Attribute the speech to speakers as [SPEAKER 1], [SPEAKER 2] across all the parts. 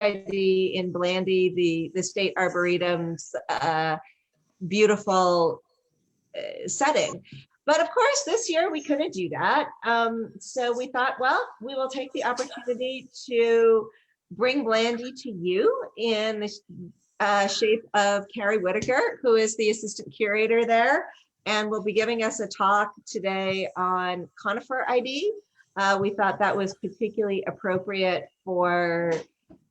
[SPEAKER 1] ID in Blandy, the State Arboretum's beautiful setting. But of course, this year we couldn't do that. So we thought, well, we will take the opportunity to bring Blandy to you in the shape of Carrie Whitacre, who is the assistant curator there, and will be giving us a talk today on Conifer ID. We thought that was particularly appropriate for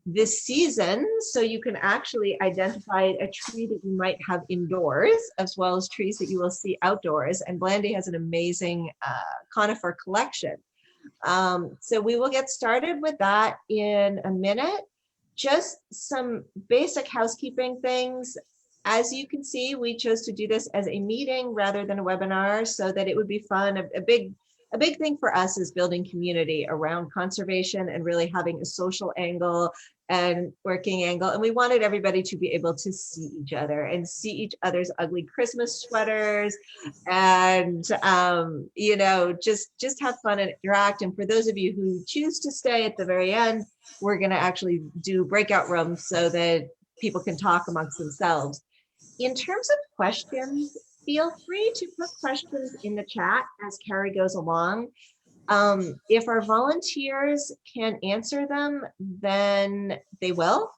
[SPEAKER 1] this season, so you can actually identify a tree that you might have indoors as well as trees that you will see outdoors. And Blandy has an amazing conifer collection. So we will get started with that in a minute. Just some basic housekeeping things. As you can see, we chose to do this as a meeting rather than a webinar so that it would be fun. A big thing for us is building community around conservation and really having a social angle and working angle. And we wanted everybody to be able to see each other and see each other's ugly Christmas sweaters and, you know, just have fun and interact. And for those of you who choose to stay at the very end, we're going to actually do breakout rooms so that people can talk amongst themselves. In terms of questions, feel free to put questions in the chat as Carrie goes along. If our volunteers can answer them, then they will.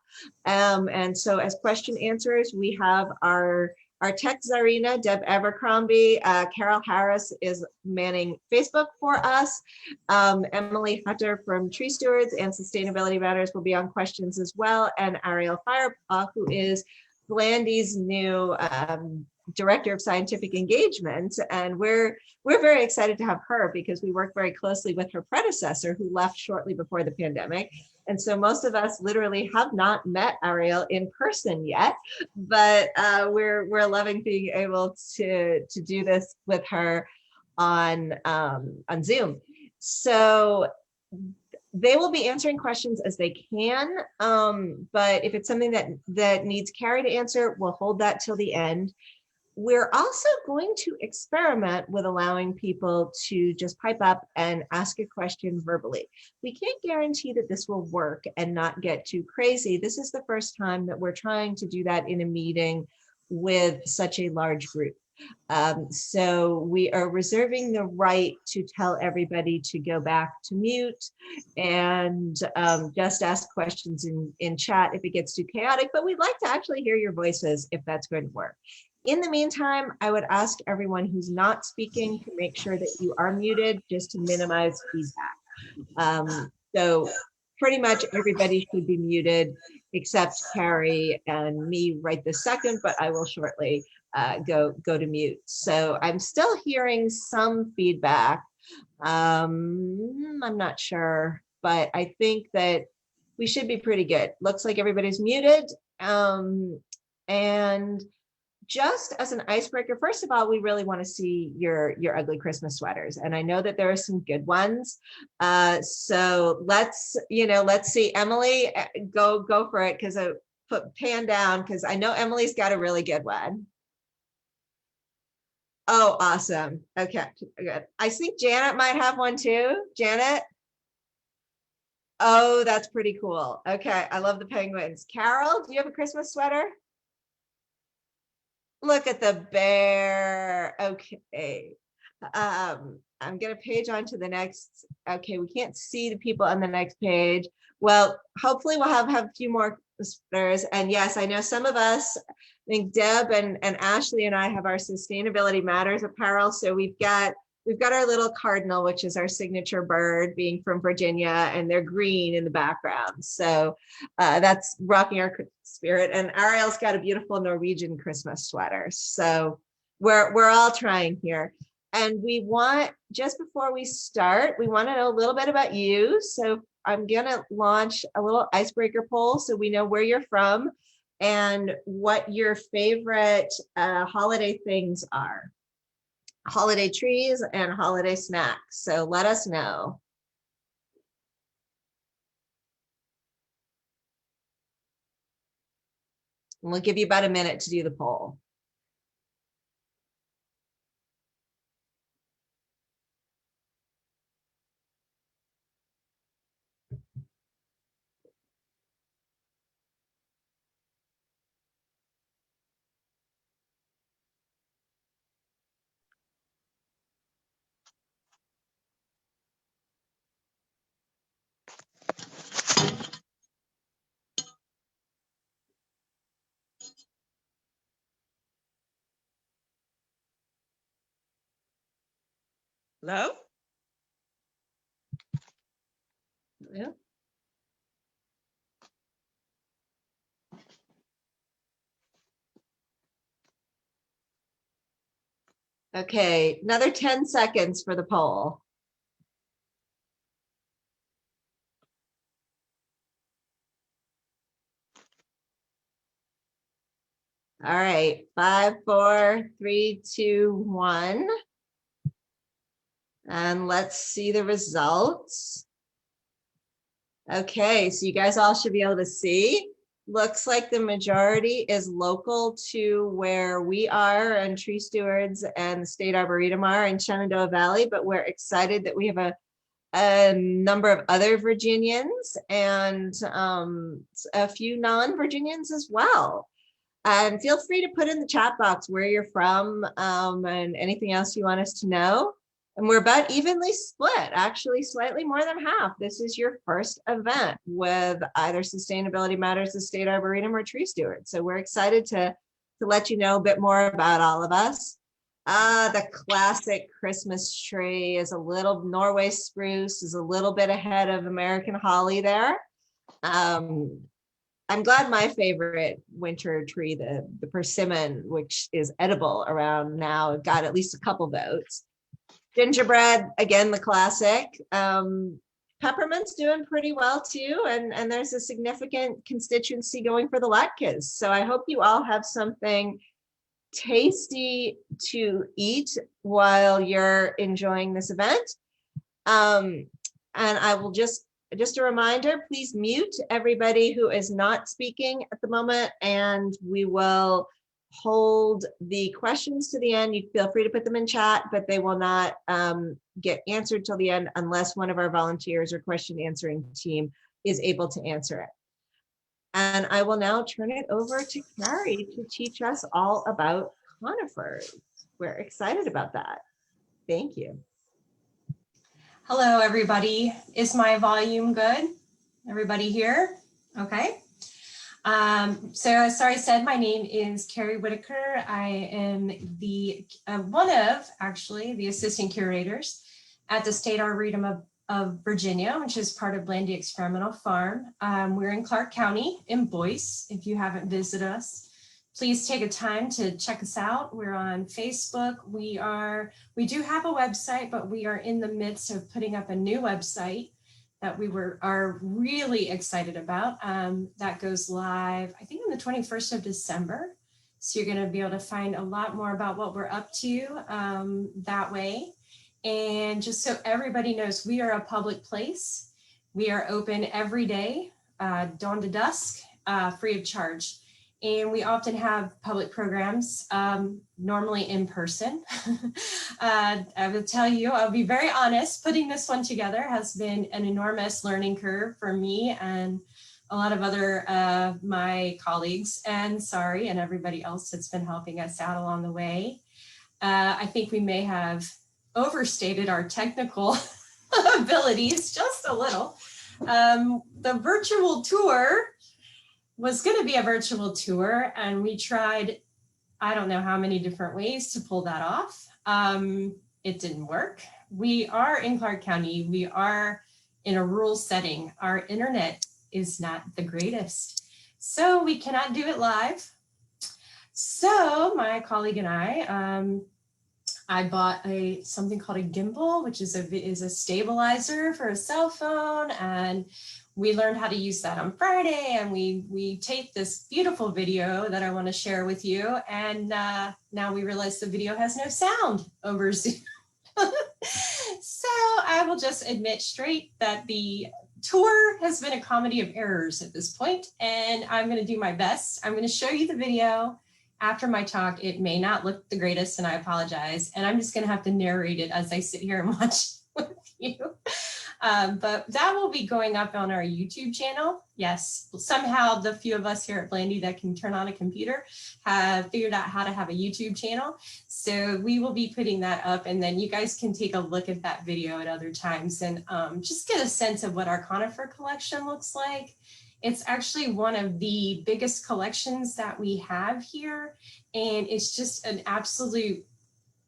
[SPEAKER 1] And so as question answers, we have our tech czarina, Deb Abercrombie. Carol Harris is manning Facebook for us. Emily Hunter from Tree Stewards and Sustainability Matters will be on questions as well. And Ariel Firepaw, who is Blandy's new Director of Scientific Engagement, and we're very excited to have her because we worked very closely with her predecessor who left shortly before the pandemic. And so most of us literally have not met Ariel in person yet, but we're loving being able to do this with her on Zoom. So they will be answering questions as they can, but if it's something that needs Carrie to answer, we'll hold that till the end. We're also going to experiment with allowing people to just pipe up and ask a question verbally. We can't guarantee that this will work and not get too crazy. This is the first time that we're trying to do that in a meeting with such a large group. So we are reserving the right to tell everybody to go back to mute and just ask questions in chat if it gets too chaotic, but we'd like to actually hear your voices if that's going to work. In the meantime, I would ask everyone who's not speaking to make sure that you are muted just to minimize feedback. So pretty much everybody should be muted except Carrie and me right this second, but I will shortly go to mute. So I'm still hearing some feedback. I'm not sure, but I think that we should be pretty good. Looks like everybody's muted. And just as an icebreaker, first of all, we really want to see your ugly Christmas sweaters. And I know that there are some good ones. So let's see. Emily, go for it, because I put pan down because I know Emily's got a really good one. Oh, awesome. Okay, good. I think Janet might have one too. Janet? Oh, that's pretty cool. Okay, I love the penguins. Carol, do you have a Christmas sweater? Look at the bear. Okay. I'm gonna page on to the next. Okay, we can't see the people on the next page. Well, hopefully we'll have a few more sweaters. And yes, I know some of us, I think Deb and Ashley and I have our Sustainability Matters apparel. So we've got our little cardinal, which is our signature bird, being from Virginia, and they're green in the background. So that's rocking our spirit. And Ariel's got a beautiful Norwegian Christmas sweater. So we're all trying here. And we want, just before we start, we want to know a little bit about you. So I'm going to launch a little icebreaker poll so we know where you're from and what your favorite holiday things are. Holiday trees and holiday snacks. So let us know. And we'll give you about a minute to do the poll.
[SPEAKER 2] Hello?
[SPEAKER 1] Yeah. Okay, another 10 seconds for the poll. All right, 5, 4, 3, 2, 1. And let's see the results. Okay, so you guys all should be able to see. Looks like the majority is local to where we are and Tree Stewards and the State Arboretum are in Shenandoah Valley, but we're excited that we have a number of other Virginians and a few non-Virginians as well. And feel free to put in the chat box where you're from and anything else you want us to know. And we're about evenly split, actually slightly more than half. This is your first event with either Sustainability Matters, the State Arboretum, or Tree Stewards. So we're excited to let you know a bit more about all of us. The classic Christmas tree is a little, Norway spruce is a little bit ahead of American holly there. I'm glad my favorite winter tree, the persimmon, which is edible around now, got at least a couple votes. Gingerbread, again, the classic. Peppermint's doing pretty well too, and there's a significant constituency going for the latkes. So I hope you all have something tasty to eat while you're enjoying this event. And I will just a reminder, please mute everybody who is not speaking at the moment, and we will hold the questions to the end. You feel free to put them in chat, but they will not get answered till the end unless one of our volunteers or question answering team is able to answer it. And I will now turn it over to Carrie to teach us all about conifers. We're excited about that. Thank you.
[SPEAKER 3] Hello, everybody. Is my volume good? Everybody here? Okay. So as I said, my name is Carrie Whitacre. I am the one of actually the assistant curators at the State Arboretum of Virginia, which is part of Blandy Experimental Farm. We're in Clark County in Boyce. If you haven't visited us, please take a time to check us out. We're on Facebook. We do have a website, but we are in the midst of putting up a new website that we are really excited about. That goes live, I think, on the 21st of December. So you're going to be able to find a lot more about what we're up to that way. And just so everybody knows, we are a public place. We are open every day, dawn to dusk, free of charge. And we often have public programs, normally in person. I will tell you, I'll be very honest, putting this one together has been an enormous learning curve for me and a lot of other my colleagues and everybody else that's been helping us out along the way. I think we may have overstated our technical abilities just a little. The virtual tour was going to be a virtual tour, and we tried, I don't know how many different ways to pull that off. It didn't work. We are in Clark County. We are in a rural setting. Our internet is not the greatest, so we cannot do it live. So my colleague and I bought something called a gimbal, which is a stabilizer for a cell phone, and we learned how to use that on Friday, and we taped this beautiful video that I want to share with you. And now we realize the video has no sound over Zoom. So I will just admit straight that the tour has been a comedy of errors at this point, and I'm going to do my best. I'm going to show you the video after my talk. It may not look the greatest, and I apologize. And I'm just going to have to narrate it as I sit here and watch with you. But that will be going up on our YouTube channel. Yes, somehow the few of us here at Blandy that can turn on a computer have figured out how to have a YouTube channel. So we will be putting that up, and then you guys can take a look at that video at other times and just get a sense of what our conifer collection looks like. It's actually one of the biggest collections that we have here, and it's just an absolute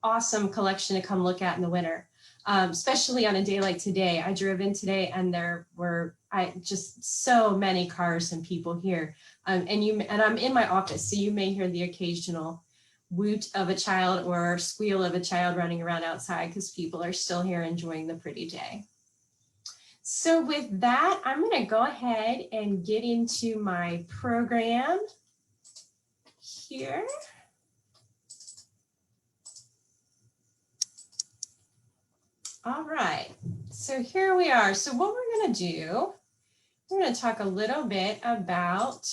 [SPEAKER 3] awesome collection to come look at in the winter. especially on a day like today. I drove in today and there were just so many cars and people here. And I'm in my office, so you may hear the occasional woot of a child or squeal of a child running around outside because people are still here enjoying the pretty day. So with that, I'm going to go ahead and get into my program here. All right, so here we are. So what we're going to do, we're going to talk a little bit about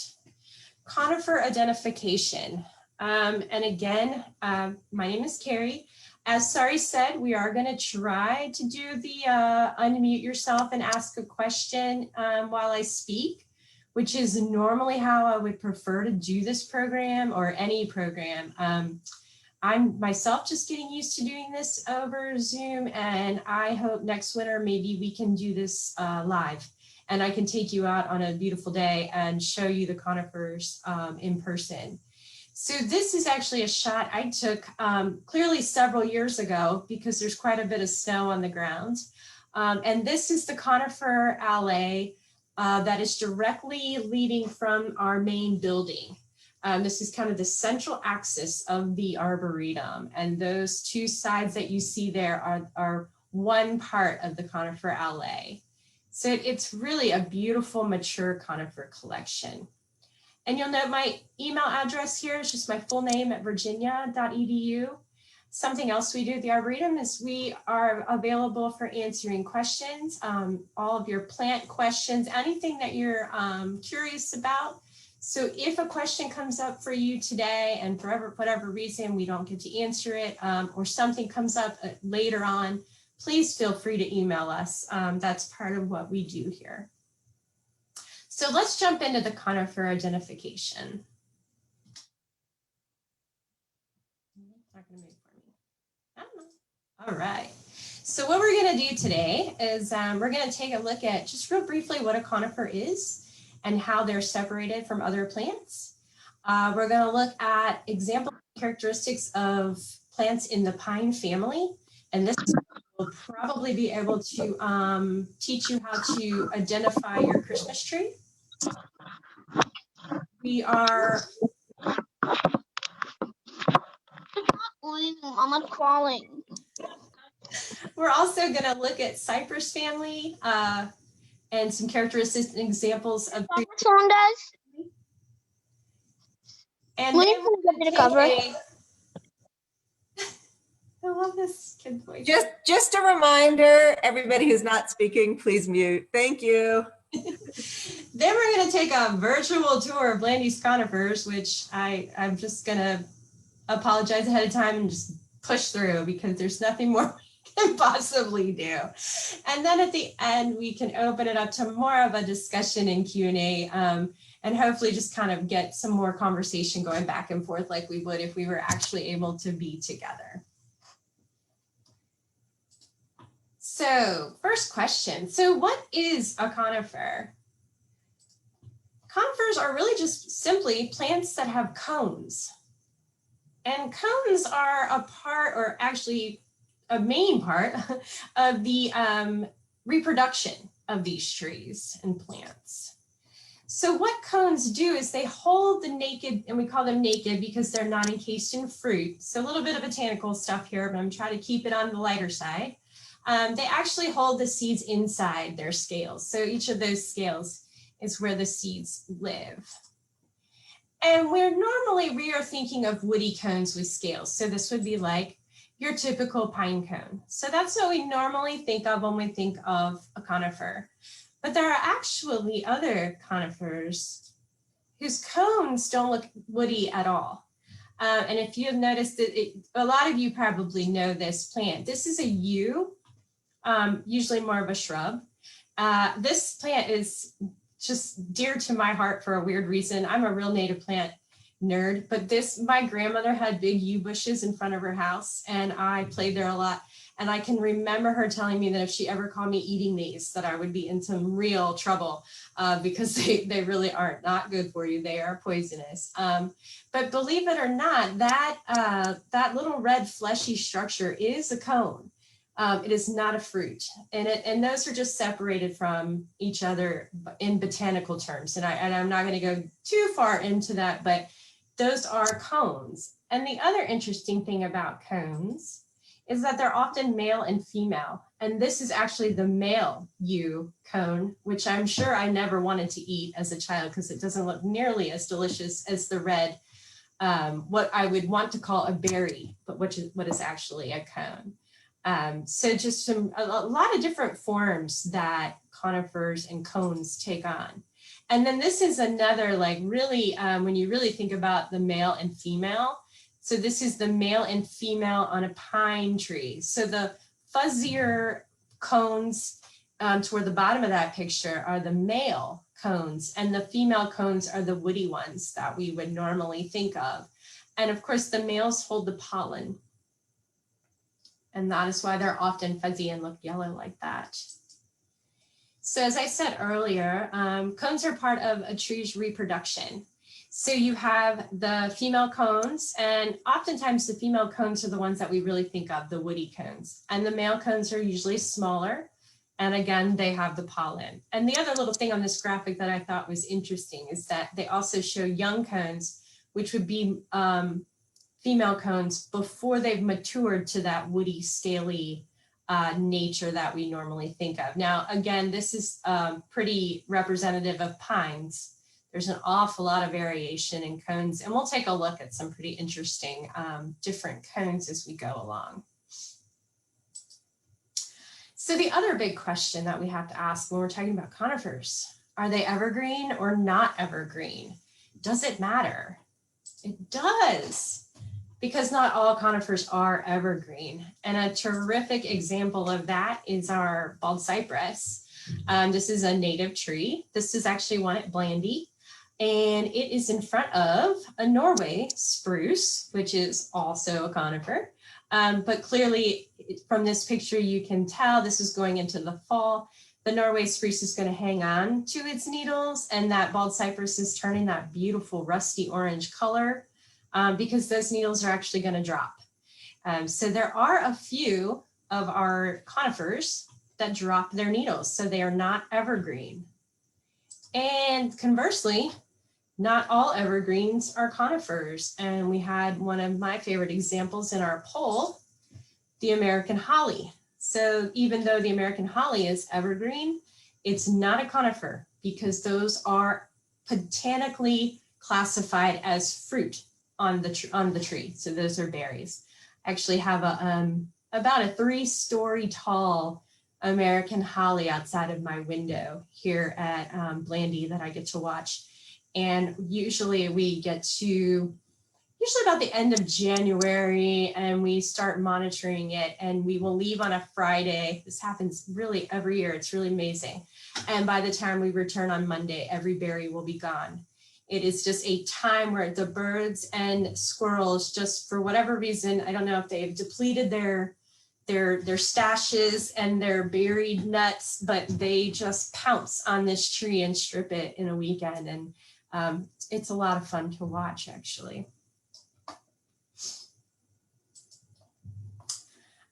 [SPEAKER 3] conifer identification. And again, my name is Carrie. As Sari said, we are going to try to do the unmute yourself and ask a question while I speak, which is normally how I would prefer to do this program or any program. I'm myself just getting used to doing this over Zoom, and I hope next winter maybe we can do this live, and I can take you out on a beautiful day and show you the conifers in person. So this is actually a shot I took clearly several years ago because there's quite a bit of snow on the ground. And this is the conifer alley that is directly leading from our main building. This is kind of the central axis of the Arboretum, and those two sides that you see there are one part of the conifer alley. So it's really a beautiful, mature conifer collection. And you'll note my email address here is just my full name at virginia.edu. Something else we do at the Arboretum is we are available for answering questions, all of your plant questions, anything that you're curious about. So if a question comes up for you today and for whatever reason we don't get to answer it, or something comes up later on, please feel free to email us. That's part of what we do here. So let's jump into the conifer identification. It's not going to move for me. I don't know. All right. So what we're going to do today is we're going to take a look at just real briefly what a conifer is and how they're separated from other plants. We're going to look at example characteristics of plants in the pine family. And this will probably be able to teach you how to identify your Christmas tree. We are...
[SPEAKER 2] I'm not crawling.
[SPEAKER 3] We're also going to look at cypress family and some characteristics and examples of trees.
[SPEAKER 2] Someone does.
[SPEAKER 3] And
[SPEAKER 2] Will
[SPEAKER 3] then
[SPEAKER 2] you
[SPEAKER 3] we're
[SPEAKER 2] put
[SPEAKER 3] going
[SPEAKER 2] the
[SPEAKER 3] to
[SPEAKER 2] cover?
[SPEAKER 3] take I love this kid voice.
[SPEAKER 1] Just a reminder, everybody who's not speaking, please mute. Thank you.
[SPEAKER 3] Then we're going to take a virtual tour of Blandy's conifers, which I'm just going to apologize ahead of time and just push through because there's nothing more we can possibly do. And then at the end, we can open it up to more of a discussion and Q&A, and hopefully just kind of get some more conversation going back and forth like we would if we were actually able to be together. So first question, so what is a conifer? Conifers are really just simply plants that have cones. And cones are a part, or actually a main part, of the reproduction of these trees and plants. So what cones do is they hold the naked, and we call them naked because they're not encased in fruit. So a little bit of botanical stuff here, but I'm trying to keep it on the lighter side. They actually hold the seeds inside their scales. So each of those scales is where the seeds live. And we are thinking of woody cones with scales. So this would be like your typical pine cone. So that's what we normally think of when we think of a conifer. But there are actually other conifers whose cones don't look woody at all. And if you have noticed that, a lot of you probably know this plant. This is a yew, usually more of a shrub. This plant is just dear to my heart for a weird reason. I'm a real native plant nerd, but my grandmother had big yew bushes in front of her house, and I played there a lot. And I can remember her telling me that if she ever caught me eating these, that I would be in some real trouble because they really are not good for you. They are poisonous. But believe it or not, that little red fleshy structure is a cone. It is not a fruit, and those are just separated from each other in botanical terms. And I'm not going to go too far into that, but those are cones. And the other interesting thing about cones is that they're often male and female. And this is actually the male U cone, which I'm sure I never wanted to eat as a child because it doesn't look nearly as delicious as the red, what I would want to call a berry, but what is actually a cone. So just a lot of different forms that conifers and cones take on. And then this is another, like, really, when you really think about the male and female. So this is the male and female on a pine tree. So the fuzzier cones toward the bottom of that picture are the male cones, and the female cones are the woody ones that we would normally think of. And of course, the males hold the pollen. And that is why they're often fuzzy and look yellow like that. So as I said earlier, cones are part of a tree's reproduction. So you have the female cones, and oftentimes the female cones are the ones that we really think of, the woody cones. And the male cones are usually smaller. And again, they have the pollen. And the other little thing on this graphic that I thought was interesting is that they also show young cones, which would be female cones before they've matured to that woody, scaly nature that we normally think of. Now, again, this is pretty representative of pines. There's an awful lot of variation in cones, and we'll take a look at some pretty interesting different cones as we go along. So the other big question that we have to ask when we're talking about conifers, are they evergreen or not evergreen? Does it matter? It does, because not all conifers are evergreen. And a terrific example of that is our bald cypress. This is a native tree. This is actually one at Blandy. And it is in front of a Norway spruce, which is also a conifer. But clearly from this picture, you can tell this is going into the fall. The Norway spruce is going to hang on to its needles, and that bald cypress is turning that beautiful rusty orange color because those needles are actually going to drop. So there are a few of our conifers that drop their needles, so they are not evergreen. And conversely, not all evergreens are conifers. And we had one of my favorite examples in our poll, the American holly. So even though the American holly is evergreen, it's not a conifer because those are botanically classified as fruit on the tree. So those are berries. I actually have about a 3-story tall American holly outside of my window here at Blandy that I get to watch. And usually we get to, about the end of January, and we start monitoring it, and we will leave on a Friday. This happens really every year. It's really amazing. And by the time we return on Monday, every berry will be gone. It is just a time where the birds and squirrels, just for whatever reason, I don't know if they've depleted their stashes and their buried nuts, but they just pounce on this tree and strip it in a weekend. And it's a lot of fun to watch, actually.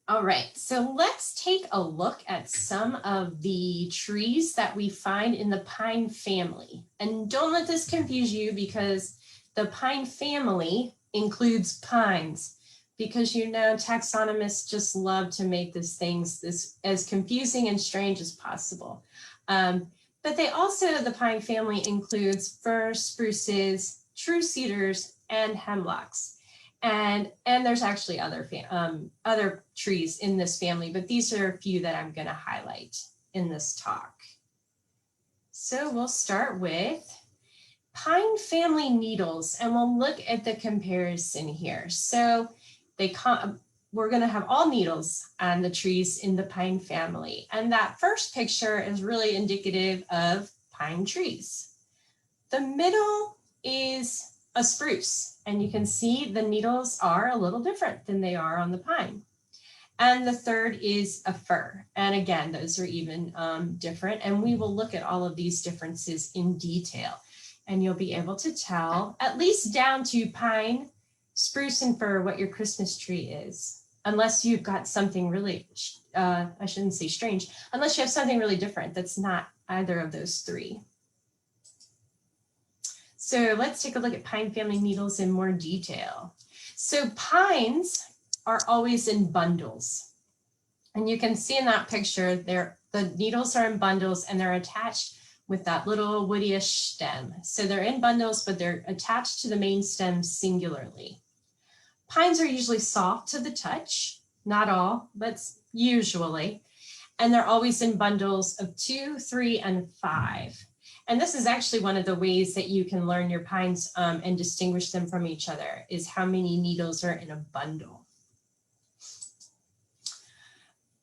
[SPEAKER 3] All right, so let's take a look at some of the trees that we find in the pine family. And don't let this confuse you, because the pine family includes pines, because you know taxonomists just love to make these things as confusing and strange as possible. But they also, the pine family includes firs, spruces, true cedars, and hemlocks. And there's actually other trees in this family, but these are a few that I'm going to highlight in this talk. So we'll start with pine family needles, and we'll look at the comparison here. So we're going to have all needles on the trees in the pine family. And that first picture is really indicative of pine trees. The middle is a spruce, and you can see the needles are a little different than they are on the pine. And the third is a fir. And again, those are even different. And we will look at all of these differences in detail. And you'll be able to tell, at least down to pine, spruce, and fir, what your Christmas tree is. unless you've got something really, I shouldn't say strange, unless you have something really different that's not either of those three. So let's take a look at pine family needles in more detail. So pines are always in bundles. And you can see in that picture, the needles are in bundles and they're attached with that little woodyish stem. So they're in bundles, but they're attached to the main stem singularly. Pines are usually soft to the touch, not all, but usually. And they're always in bundles of 2, 3, and 5. And this is actually one of the ways that you can learn your pines and distinguish them from each other, is how many needles are in a bundle.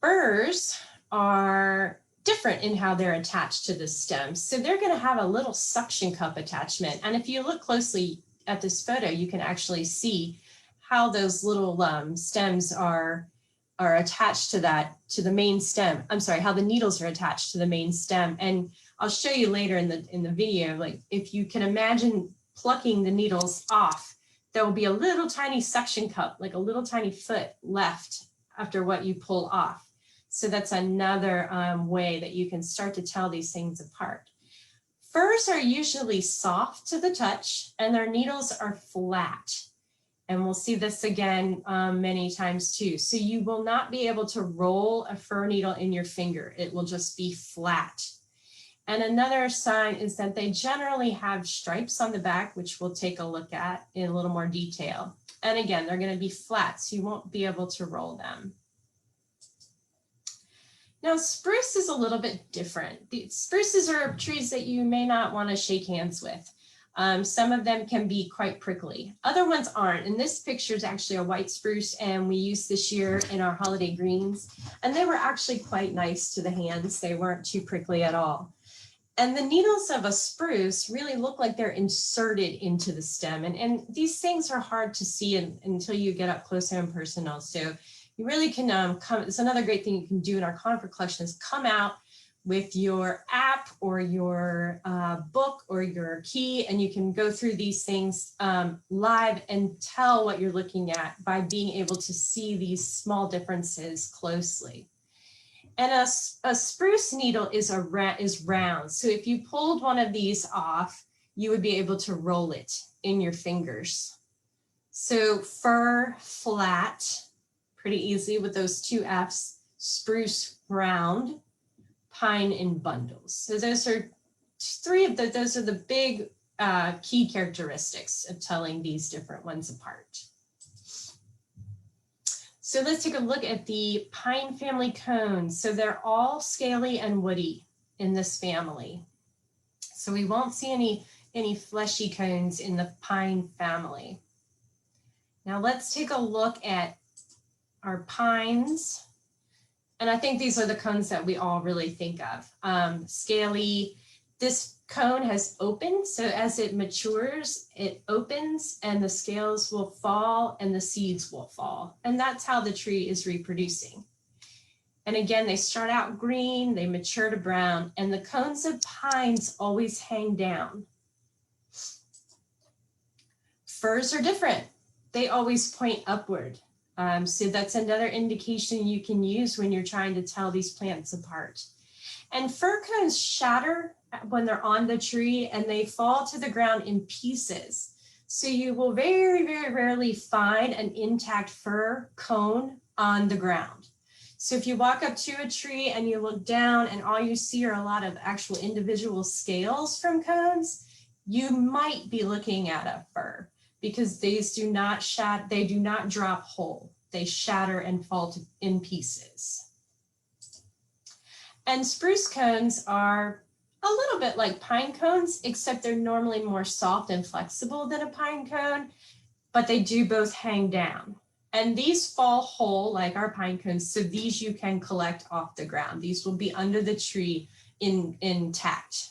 [SPEAKER 3] Firs are different in how they're attached to the stems. So they're going to have a little suction cup attachment. And if you look closely at this photo, you can actually see how those little stems are attached to the main stem. I'm sorry, how the needles are attached to the main stem. And I'll show you later in the video, like if you can imagine plucking the needles off, there will be a little tiny suction cup, like a little tiny foot left after what you pull off. So that's another way that you can start to tell these things apart. Firs are usually soft to the touch and their needles are flat. And we'll see this again many times too. So you will not be able to roll a fir needle in your finger. It will just be flat. And another sign is that they generally have stripes on the back, which we'll take a look at in a little more detail. And again, they're going to be flat, so you won't be able to roll them. Now, spruce is a little bit different. The spruces are trees that you may not want to shake hands with. Some of them can be quite prickly. Other ones aren't. And this picture is actually a white spruce, and we used this year in our holiday greens. And they were actually quite nice to the hands. They weren't too prickly at all. And the needles of a spruce really look like they're inserted into the stem. And these things are hard to see until you get up close and personal. So you really can it's another great thing you can do in our conifer collection is come out with your app or your book or your key, and you can go through these things live and tell what you're looking at by being able to see these small differences closely. And a spruce needle is round. So if you pulled one of these off, you would be able to roll it in your fingers. So fir, flat, pretty easy with those two Fs, spruce, round, pine in bundles. So those are three of those are the big key characteristics of telling these different ones apart. So let's take a look at the pine family cones. So they're all scaly and woody in this family. So we won't see any fleshy cones in the pine family. Now let's take a look at our pines. And I think these are the cones that we all really think of. Scaly, this cone has opened. So as it matures, it opens and the scales will fall and the seeds will fall. And that's how the tree is reproducing. And again, they start out green, they mature to brown, and the cones of pines always hang down. Firs are different. They always point upward. So that's another indication you can use when you're trying to tell these plants apart. And fir cones shatter when they're on the tree and they fall to the ground in pieces. So you will very, very rarely find an intact fir cone on the ground. So if you walk up to a tree and you look down and all you see are a lot of actual individual scales from cones, you might be looking at a fir, because these do not shatter, they do not drop whole. They shatter and fall in pieces. And spruce cones are a little bit like pine cones, except they're normally more soft and flexible than a pine cone, but they do both hang down. And these fall whole like our pine cones, so these you can collect off the ground. These will be under the tree intact.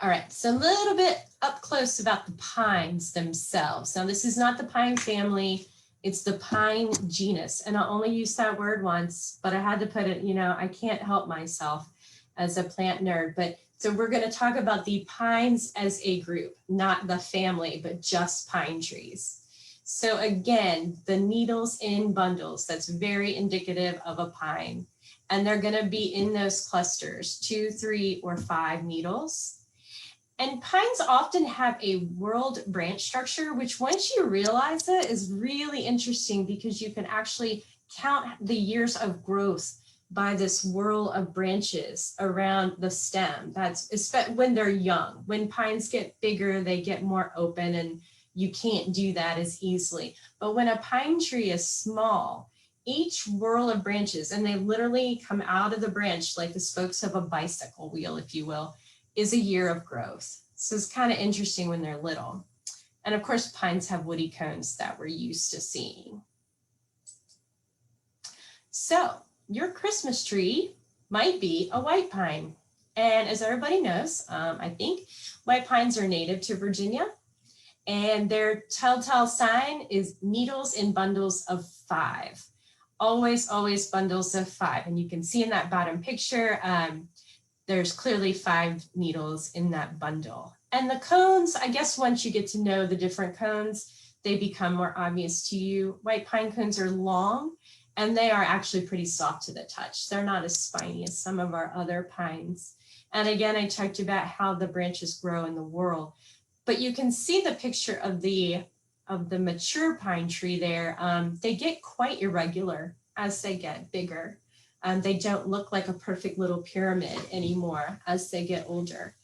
[SPEAKER 3] All right, so a little bit up close about the pines themselves. Now, this is not the pine family, it's the pine genus. And I'll only use that word once, but I had to put it, you know, I can't help myself as a plant nerd. But so we're going to talk about the pines as a group, not the family, but just pine trees. So again, the needles in bundles, that's very indicative of a pine. And they're gonna be in those clusters, 2, 3, or 5 needles. And pines often have a whorled branch structure, which once you realize it is really interesting because you can actually count the years of growth by this whorl of branches around the stem. That's when they're young. When pines get bigger, they get more open and you can't do that as easily. But when a pine tree is small, each whorl of branches, and they literally come out of the branch like the spokes of a bicycle wheel, if you will, is a year of growth. So it's kind of interesting when they're little. And of course, pines have woody cones that we're used to seeing. So your Christmas tree might be a white pine. And as everybody knows, I think white pines are native to Virginia. And their telltale sign is needles in bundles of 5. Always, always bundles of 5. And you can see in that bottom picture, there's clearly 5 needles in that bundle. And the cones, I guess once you get to know the different cones, they become more obvious to you. White pine cones are long and they are actually pretty soft to the touch. They're not as spiny as some of our other pines. And again, I talked about how the branches grow in the whorl. But you can see the picture of the mature pine tree there. They get quite irregular as they get bigger. They don't look like a perfect little pyramid anymore as they get older.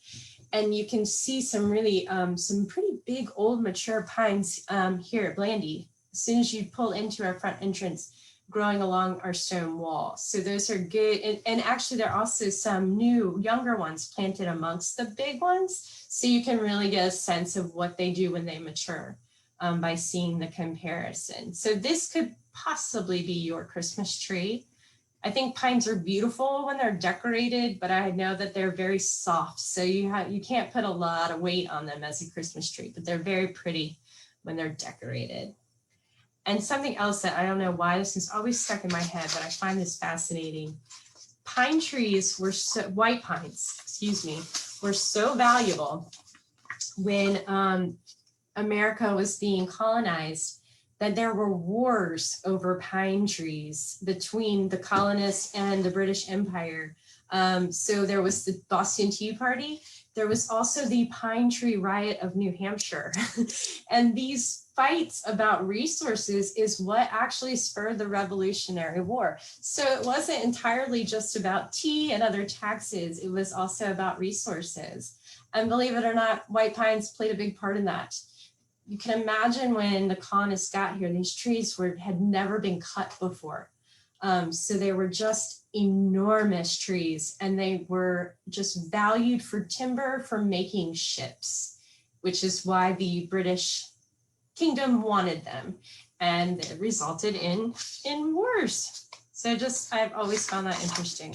[SPEAKER 3] And you can see some really, some pretty big old mature pines here at Blandy, as soon as you pull into our front entrance, growing along our stone wall. So those are good. And actually there are also some new younger ones planted amongst the big ones. So you can really get a sense of what they do when they mature by seeing the comparison. So this could possibly be your Christmas tree. I think pines are beautiful when they're decorated, but I know that they're very soft. So you can't put a lot of weight on them as a Christmas tree, but they're very pretty when they're decorated. And something else that I don't know why this is always stuck in my head, but I find this fascinating. Pine trees were white pines, excuse me, were so valuable when America was being colonized that there were wars over pine trees between the colonists and the British Empire. So there was the Boston Tea Party. There was also the Pine Tree Riot of New Hampshire. And these fights about resources is what actually spurred the Revolutionary War. So it wasn't entirely just about tea and other taxes. It was also about resources. And believe it or not, white pines played a big part in that. You can imagine when the colonists got here, these trees had never been cut before. So they were just enormous trees, and they were just valued for timber for making ships, which is why the British Kingdom wanted them, and it resulted in wars. So I've always found that interesting.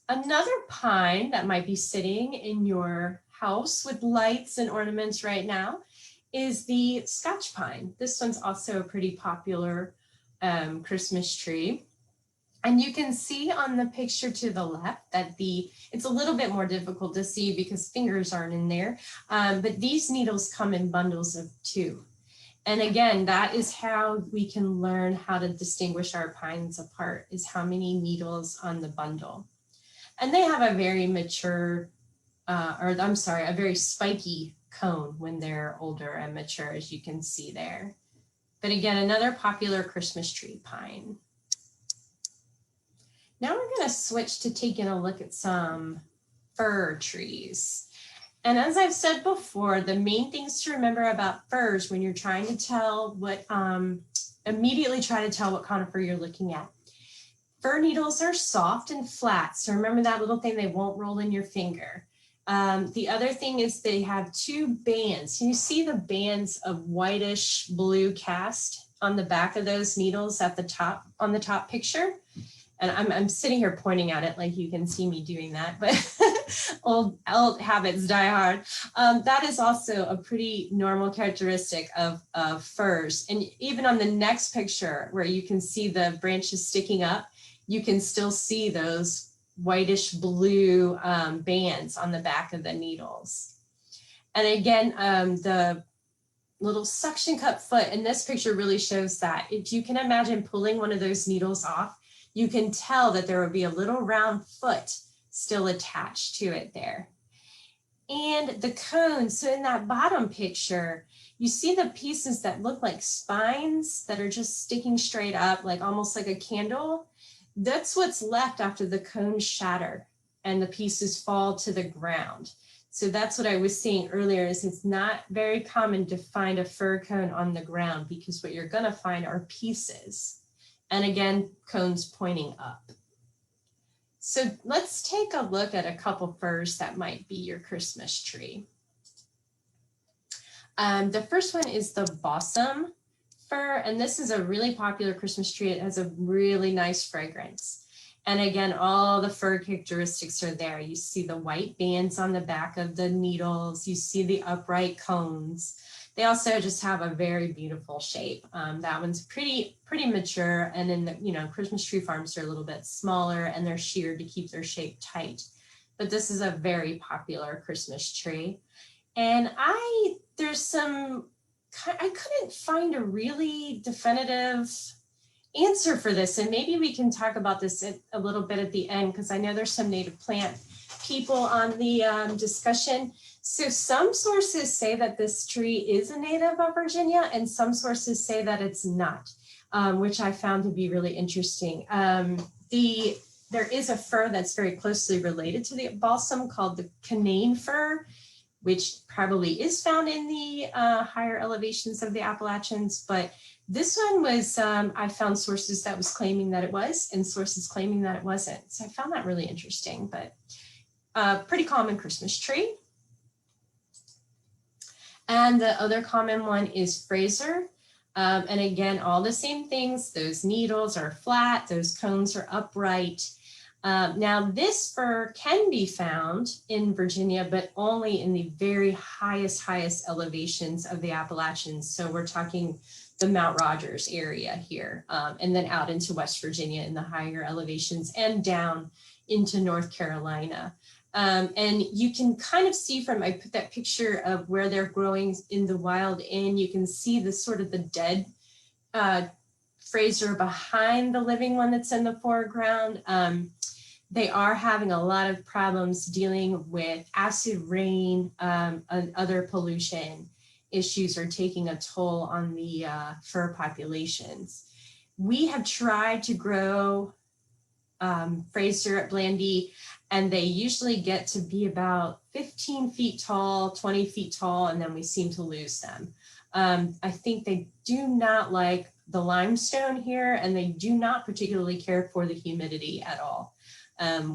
[SPEAKER 3] Another pine that might be sitting in your house with lights and ornaments right now is the Scotch pine. This one's also a pretty popular Christmas tree. And you can see on the picture to the left that it's a little bit more difficult to see because fingers aren't in there, but these needles come in bundles of 2. And again, that is how we can learn how to distinguish our pines apart, is how many needles on the bundle. And they have a very mature, a very spiky cone when they're older and mature, as you can see there. But again, another popular Christmas tree pine. Now we're going to switch to taking a look at some fir trees. And as I've said before, the main things to remember about firs when you're trying to tell immediately try to tell what conifer you're looking at. Fir needles are soft and flat. So remember that little thing, they won't roll in your finger. The other thing is they have 2 bands. You see the bands of whitish blue cast on the back of those needles at the top, on the top picture. And I'm sitting here pointing at it like you can see me doing that, but old habits die hard. That is also a pretty normal characteristic of firs. And even on the next picture where you can see the branches sticking up, you can still see those whitish blue bands on the back of the needles. And again, the little suction cup foot. And this picture really shows that. If you can imagine pulling one of those needles off, you can tell that there would be a little round foot still attached to it there. And the cones, so in that bottom picture, you see the pieces that look like spines that are just sticking straight up, like almost like a candle. That's what's left after the cones shatter and the pieces fall to the ground. So that's what I was saying earlier, is it's not very common to find a fir cone on the ground, because what you're gonna find are pieces. And again, cones pointing up. So let's take a look at a couple firs that might be your Christmas tree. The first one is the balsam fir, and this is a really popular Christmas tree. It has a really nice fragrance. And again, all the fir characteristics are there. You see the white bands on the back of the needles. You see the upright cones. They also just have a very beautiful shape. That one's pretty mature, and then the Christmas tree farms are a little bit smaller and they're sheared to keep their shape tight. But this is a very popular Christmas tree. And I couldn't find a really definitive answer for this, and maybe we can talk about this a little bit at the end, because I know there's some native plant people on the discussion. So some sources say that this tree is a native of Virginia, and some sources say that it's not, which I found to be really interesting. There is a fir that's very closely related to the balsam called the Canaan fir, which probably is found in the higher elevations of the Appalachians. But this one was, I found sources that was claiming that it was, and sources claiming that it wasn't. So I found that really interesting, but pretty common Christmas tree. And the other common one is Fraser. And again, all the same things. Those needles are flat, those cones are upright. Now this fir can be found in Virginia, but only in the very highest elevations of the Appalachians. So we're talking the Mount Rogers area here, and then out into West Virginia in the higher elevations, and down into North Carolina. And you can kind of see from, I put that picture of where they're growing in the wild, and you can see the sort of the dead Fraser behind the living one that's in the foreground. They are having a lot of problems dealing with acid rain, and other pollution issues are taking a toll on the fir populations. We have tried to grow Fraser at Blandy, and they usually get to be about 15 feet tall, 20 feet tall, and then we seem to lose them. I think they do not like the limestone here, and they do not particularly care for the humidity at all.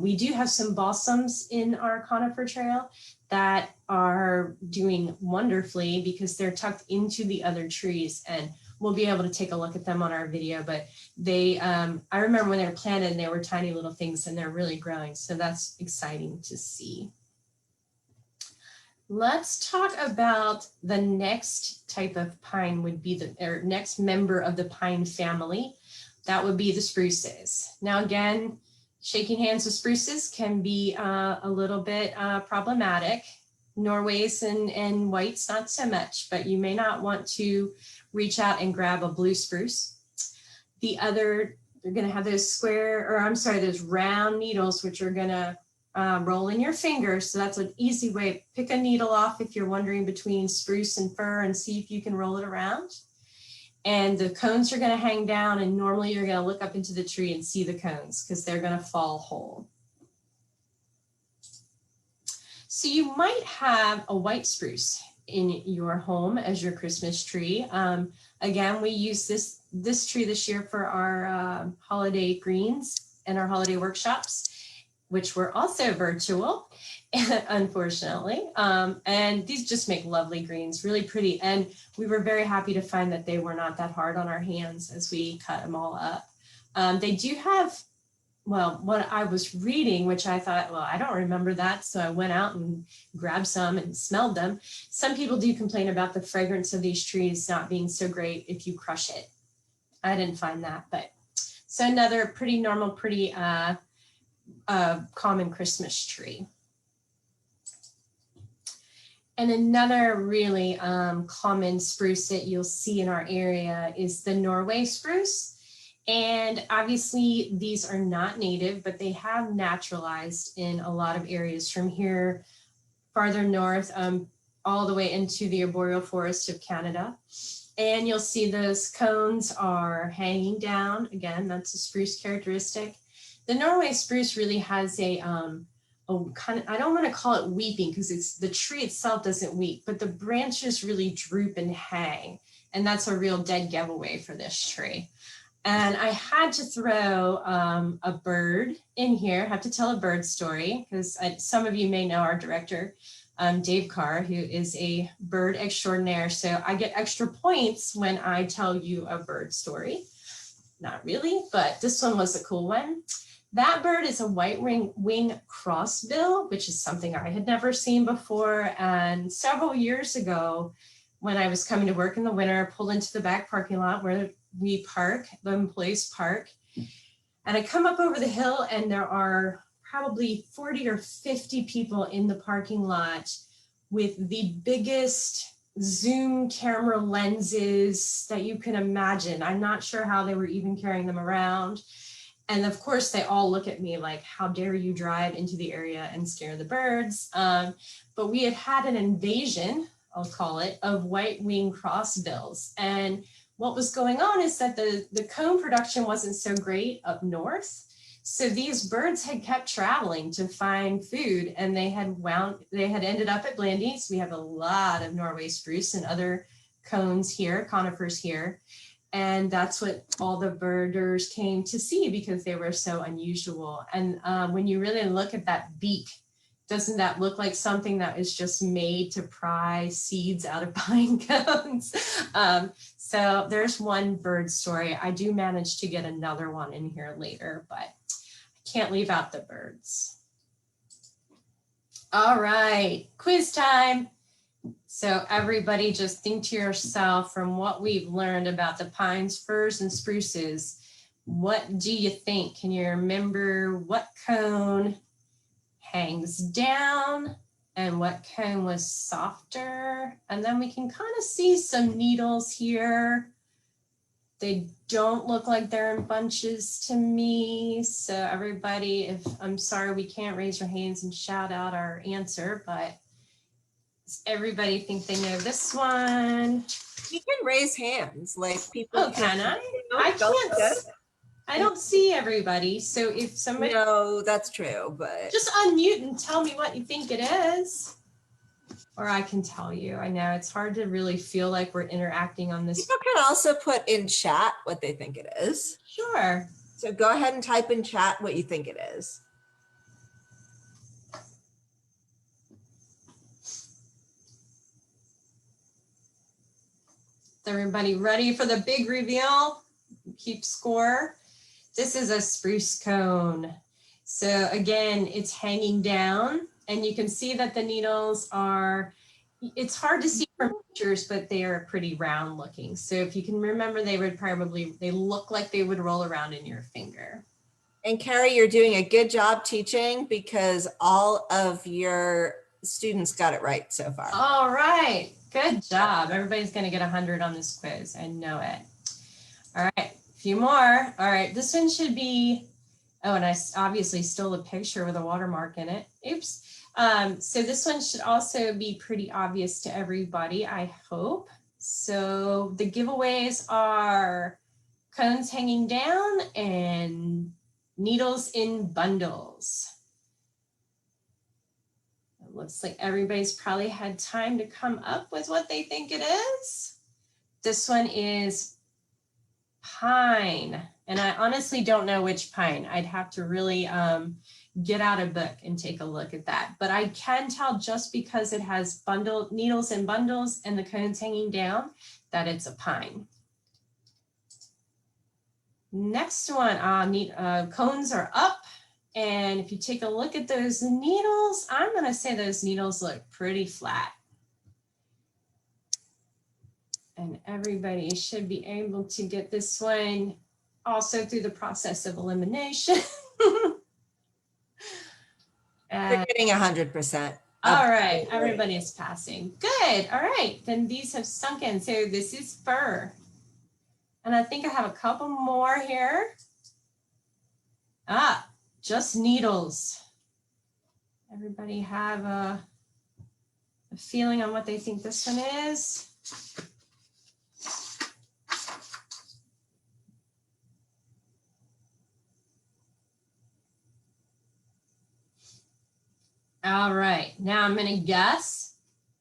[SPEAKER 3] We do have some balsams in our conifer trail that are doing wonderfully because they're tucked into the other trees, and we'll be able to take a look at them on our video. But they, I remember when they were planted and they were tiny little things, and they're really growing. So that's exciting to see. Let's talk about the next type of pine would be or next member of the pine family. That would be the spruces. Now, again, shaking hands with spruces can be a little bit problematic. Norways and whites, not so much, but you may not want to reach out and grab a blue spruce. The other, you're gonna have those those round needles, which are gonna roll in your fingers. So that's an easy way. Pick a needle off if you're wondering between spruce and fir, and see if you can roll it around. And the cones are going to hang down, and normally you're going to look up into the tree and see the cones because they're going to fall whole. So you might have a white spruce in your home as your Christmas tree. Again, we use this tree this year for our holiday greens and our holiday workshops, which were also virtual, unfortunately. And these just make lovely greens, really pretty. And we were very happy to find that they were not that hard on our hands as we cut them all up. They do have, well, what I was reading, which I thought, well, I don't remember that. So I went out and grabbed some and smelled them. Some people do complain about the fragrance of these trees not being so great if you crush it. I didn't find that, but so another pretty normal, pretty common Christmas tree. And another really common spruce that you'll see in our area is the Norway spruce. And obviously these are not native, but they have naturalized in a lot of areas from here farther north, all the way into the arboreal forest of Canada. And you'll see those cones are hanging down. Again, that's a spruce characteristic. The Norway spruce really has a kind of, I don't want to call it weeping because it's the tree itself doesn't weep, but the branches really droop and hang. And that's a real dead giveaway for this tree. And I had to throw a bird in here, have to tell a bird story because some of you may know our director, Dave Carr, who is a bird extraordinaire. So I get extra points when I tell you a bird story. Not really, but this one was a cool one. That bird is a white wing crossbill, which is something I had never seen before. And several years ago, when I was coming to work in the winter, I pulled into the back parking lot where we park, the employees park. And I come up over the hill and there are probably 40 or 50 people in the parking lot with the biggest zoom camera lenses that you can imagine. I'm not sure how they were even carrying them around. And of course, they all look at me like, how dare you drive into the area and scare the birds? But we had an invasion, I'll call it, of white-winged crossbills. And what was going on is that the cone production wasn't so great up north. So these birds had kept traveling to find food, and they had ended up at Blandy's. We have a lot of Norway spruce and other cones here, conifers here. And that's what all the birders came to see because they were so unusual. And when you really look at that beak, doesn't that look like something that is just made to pry seeds out of pine cones? So there's one bird story. I do manage to get another one in here later, but I can't leave out the birds. All right, quiz time. So everybody just think to yourself from what we've learned about the pines, firs, and spruces, what do you think? Can you remember what cone hangs down and what cone was softer? And then we can kind of see some needles here. They don't look like they're in bunches to me. So everybody, I'm sorry we can't raise your hands and shout out our answer, but does everybody think they know this one?
[SPEAKER 1] You can raise hands like people.
[SPEAKER 3] Oh, can I? I can't. I don't see everybody. So if somebody.
[SPEAKER 1] No, that's true, but.
[SPEAKER 3] Just unmute and tell me what you think it is. Or I can tell you. I know it's hard to really feel like we're interacting on this.
[SPEAKER 1] People can also put in chat what they think it is.
[SPEAKER 3] Sure.
[SPEAKER 1] So go ahead and type in chat what you think it is.
[SPEAKER 3] Is everybody ready for the big reveal? Keep score. This is a spruce cone. So again, it's hanging down and you can see that the needles are, it's hard to see from pictures, but they are pretty round looking. So if you can remember, they look like they would roll around in your finger.
[SPEAKER 1] And Carrie, you're doing a good job teaching because all of your students got it right so far.
[SPEAKER 3] All right, good job. Everybody's gonna get 100 on this quiz, I know it. All right, a few more. All right, this one should be, oh, and I obviously stole a picture with a watermark in it. Oops. So this one should also be pretty obvious to everybody, I hope. So the giveaways are cones hanging down and needles in bundles. It looks like everybody's probably had time to come up with what they think it is. This one is pine. And I honestly don't know which pine. I'd have to really get out a book and take a look at that. But I can tell just because it has needles and bundles and the cones hanging down that it's a pine. Next one, cones are up. And if you take a look at those needles, I'm gonna say those needles look pretty flat. And everybody should be able to get this one also through the process of elimination.
[SPEAKER 1] You're getting 100%.
[SPEAKER 3] All right, everybody is passing. Good. All right, then these have sunk in. So this is fir. And I think I have a couple more here. Ah, just needles. Everybody have a feeling on what they think this one is? All right, now I'm gonna guess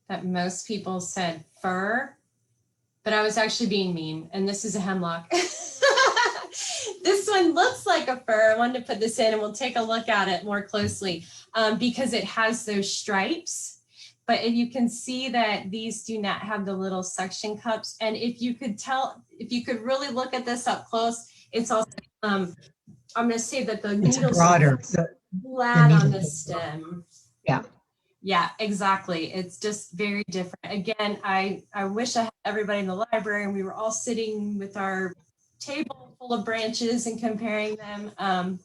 [SPEAKER 3] that most people said fir, but I was actually being mean, and this is a hemlock. This one looks like a fir. I wanted to put this in and we'll take a look at it more closely because it has those stripes. But if you can see that these do not have the little suction cups. And if you could tell, if you could really look at this up close, it's also, I'm gonna say that the needles
[SPEAKER 4] broader,
[SPEAKER 3] are flat on the stem.
[SPEAKER 4] Yeah.
[SPEAKER 3] Yeah, exactly. It's just very different. Again, I wish I had everybody in the library and we were all sitting with our table full of branches and comparing them.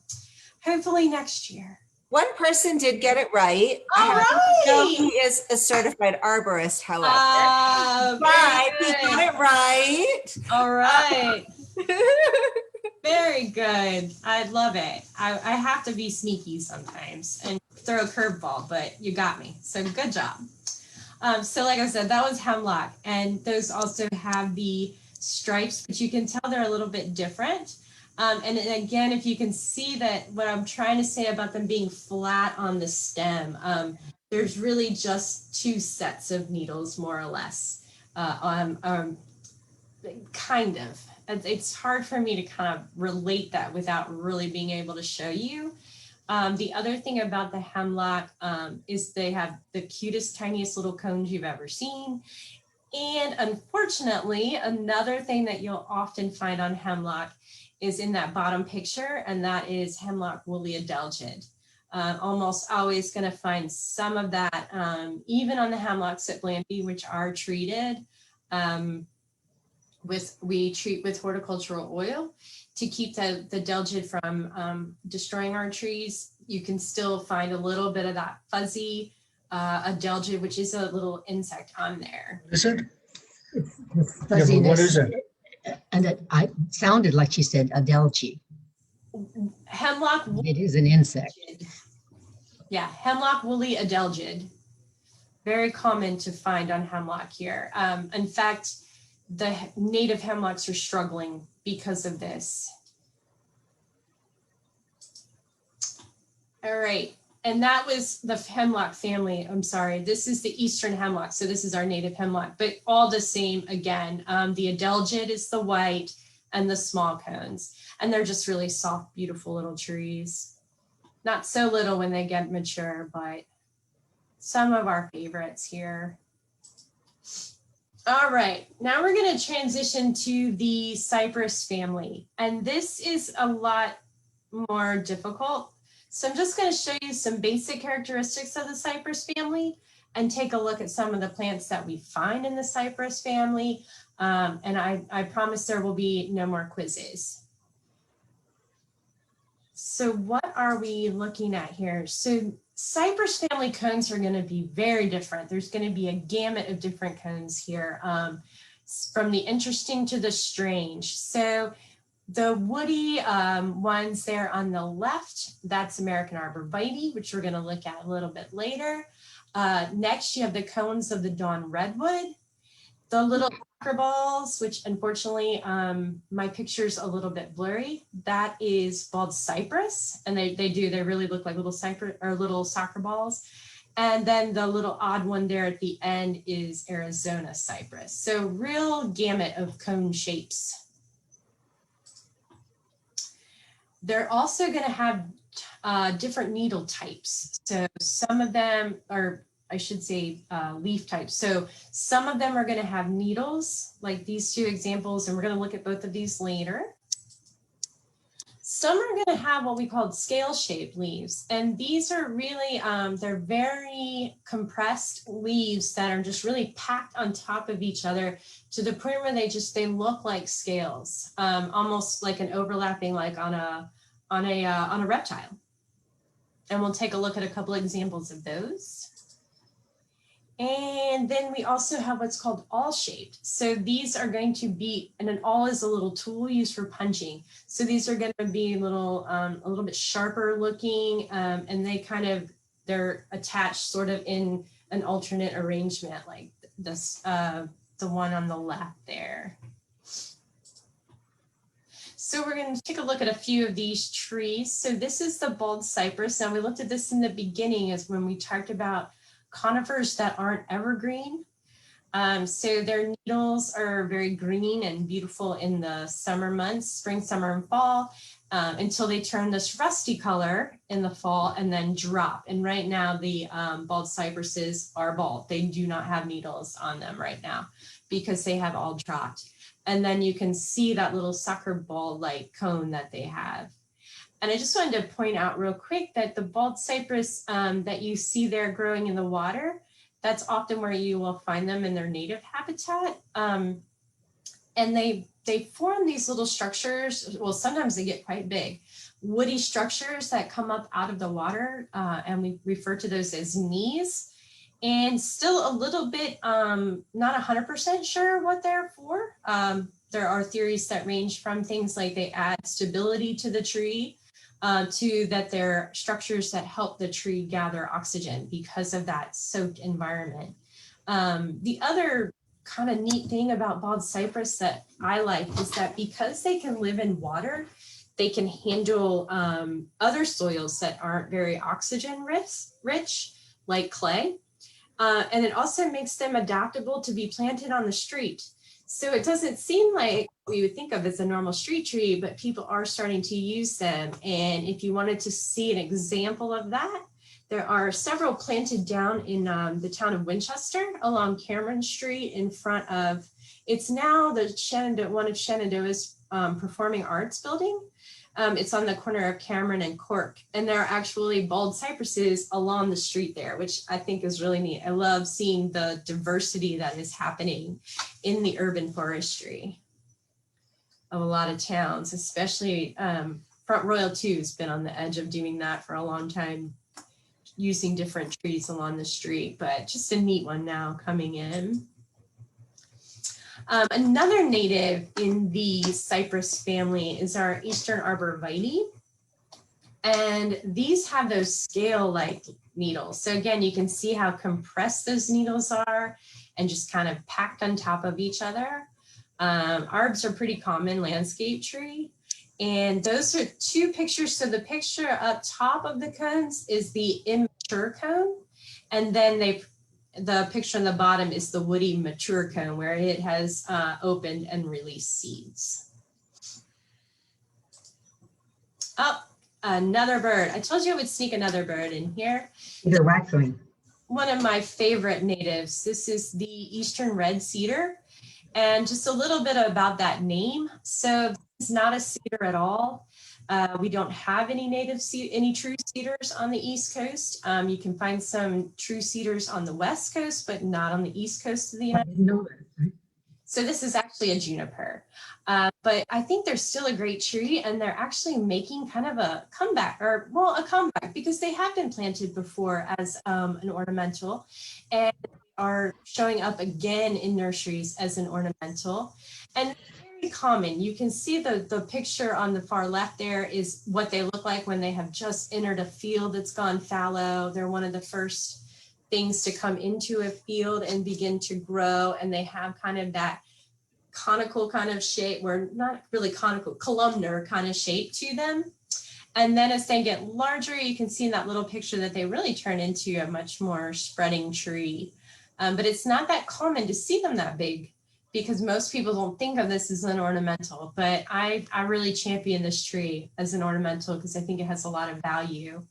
[SPEAKER 3] Hopefully next year.
[SPEAKER 1] One person did get it right.
[SPEAKER 3] All right.
[SPEAKER 1] He is a certified arborist, however.
[SPEAKER 3] Very
[SPEAKER 1] He
[SPEAKER 3] good.
[SPEAKER 1] got it right.
[SPEAKER 3] All right. Very good. I love it. I have to be sneaky sometimes and throw a curveball, but you got me. So good job. So like I said, that was hemlock, and those also have the stripes, but you can tell they're a little bit different. And again, if you can see that what I'm trying to say about them being flat on the stem, there's really just two sets of needles, more or less, kind of. It's hard for me to kind of relate that without really being able to show you. The other thing about the hemlock is they have the cutest, tiniest little cones you've ever seen. And unfortunately, another thing that you'll often find on hemlock is in that bottom picture, and that is hemlock woolly adelgid. Almost always going to find some of that, even on the hemlocks at Blandy, which are treated we treat with horticultural oil to keep the adelgid from destroying our trees. You can still find a little bit of that fuzzy adelgid, which is a little insect on there.
[SPEAKER 5] Is it?
[SPEAKER 4] Fuzziness.
[SPEAKER 5] What is it?
[SPEAKER 4] And I sounded like she said adelgid.
[SPEAKER 3] Hemlock.
[SPEAKER 4] It is an insect.
[SPEAKER 3] Yeah, hemlock woolly adelgid. Very common to find on hemlock here. In fact, the native hemlocks are struggling because of this. All right, and that was the hemlock family. I'm sorry, this is the eastern hemlock. So this is our native hemlock, but all the same again. The adelgid is the white and the small cones, and they're just really soft, beautiful little trees. Not so little when they get mature, but some of our favorites here. All right, now we're going to transition to the cypress family, and this is a lot more difficult. So I'm just going to show you some basic characteristics of the cypress family and take a look at some of the plants that we find in the cypress family. And I promise there will be no more quizzes. So what are we looking at here? So cypress family cones are going to be very different. There's going to be a gamut of different cones here, from the interesting to the strange. So the woody ones there on the left, that's American arborvitae, which we're going to look at a little bit later. Next, you have the cones of the dawn redwood, the little soccer balls, which unfortunately my picture's a little bit blurry. That is bald cypress, and they really look like little cypress or little soccer balls. And then the little odd one there at the end is Arizona cypress. So real gamut of cone shapes. They're also going to have different needle types. So some of them are, I should say, leaf types. So some of them are going to have needles, like these two examples, and we're going to look at both of these later. Some are going to have what we call scale-shaped leaves, and these are really, they're very compressed leaves that are just really packed on top of each other to the point where they look like scales, almost like an overlapping, like on a reptile. And we'll take a look at a couple examples of those. And then we also have what's called awl shaped. So these are going to be, and an awl is a little tool used for punching. So these are going to be a little bit sharper looking, and they're attached sort of in an alternate arrangement, like this, the one on the left there. So we're going to take a look at a few of these trees. So this is the bald cypress. Now we looked at this in the beginning as when we talked about conifers that aren't evergreen. So their needles are very green and beautiful in the summer months, spring, summer, and fall, until they turn this rusty color in the fall and then drop. And right now the bald cypresses are bald. They do not have needles on them right now because they have all dropped. And then you can see that little sucker ball-like cone that they have. And I just wanted to point out real quick that the bald cypress that you see there growing in the water, that's often where you will find them in their native habitat. And they form these little structures. Well, sometimes they get quite big, woody structures that come up out of the water. And we refer to those as knees. And still a little bit, not 100% sure what they're for. There are theories that range from things like they add stability to the tree, to that they're structures that help the tree gather oxygen because of that soaked environment. The other kind of neat thing about bald cypress that I like is that because they can live in water, they can handle other soils that aren't very oxygen rich, like clay. And it also makes them adaptable to be planted on the street. So it doesn't seem like we would think of as a normal street tree, but people are starting to use them. And if you wanted to see an example of that, there are several planted down in the town of Winchester along Cameron Street in front of, it's now the one of Shenandoah's performing arts building. It's on the corner of Cameron and Cork, and there are actually bald cypresses along the street there, which I think is really neat. I love seeing the diversity that is happening in the urban forestry of a lot of towns, especially Front Royal too has been on the edge of doing that for a long time, using different trees along the street, but just a neat one now coming in. Another native in the cypress family is our Eastern Arborvitae. And these have those scale-like needles. So again, you can see how compressed those needles are and just kind of packed on top of each other. Arbs are pretty common landscape tree. And those are two pictures. So the picture up top of the cones is the immature cone. And then the picture on the bottom is the woody mature cone where it has opened and released seeds. Oh, another bird. I told you I would sneak another bird in here.
[SPEAKER 4] Cedar waxwing.
[SPEAKER 3] One of my favorite natives. This is the Eastern red cedar. And just a little bit about that name. So it's not a cedar at all. We don't have any any true cedars on the East Coast. You can find some true cedars on the West Coast, but not on the East Coast of the United States.
[SPEAKER 4] I didn't know that.
[SPEAKER 3] So this is actually a juniper, but I think they're still a great tree, and they're actually making kind of a comeback, or well, a comeback, because they have been planted before as an ornamental, and are showing up again in nurseries as an ornamental. And very common. You can see the picture on the far left there is what they look like when they have just entered a field that's gone fallow. They're one of the first things to come into a field and begin to grow, and they have kind of that conical kind of shape, or not really conical, columnar kind of shape to them. And then as they get larger, you can see in that little picture that they really turn into a much more spreading tree. But it's not that common to see them that big, because most people don't think of this as an ornamental, but I really champion this tree as an ornamental because I think it has a lot of value.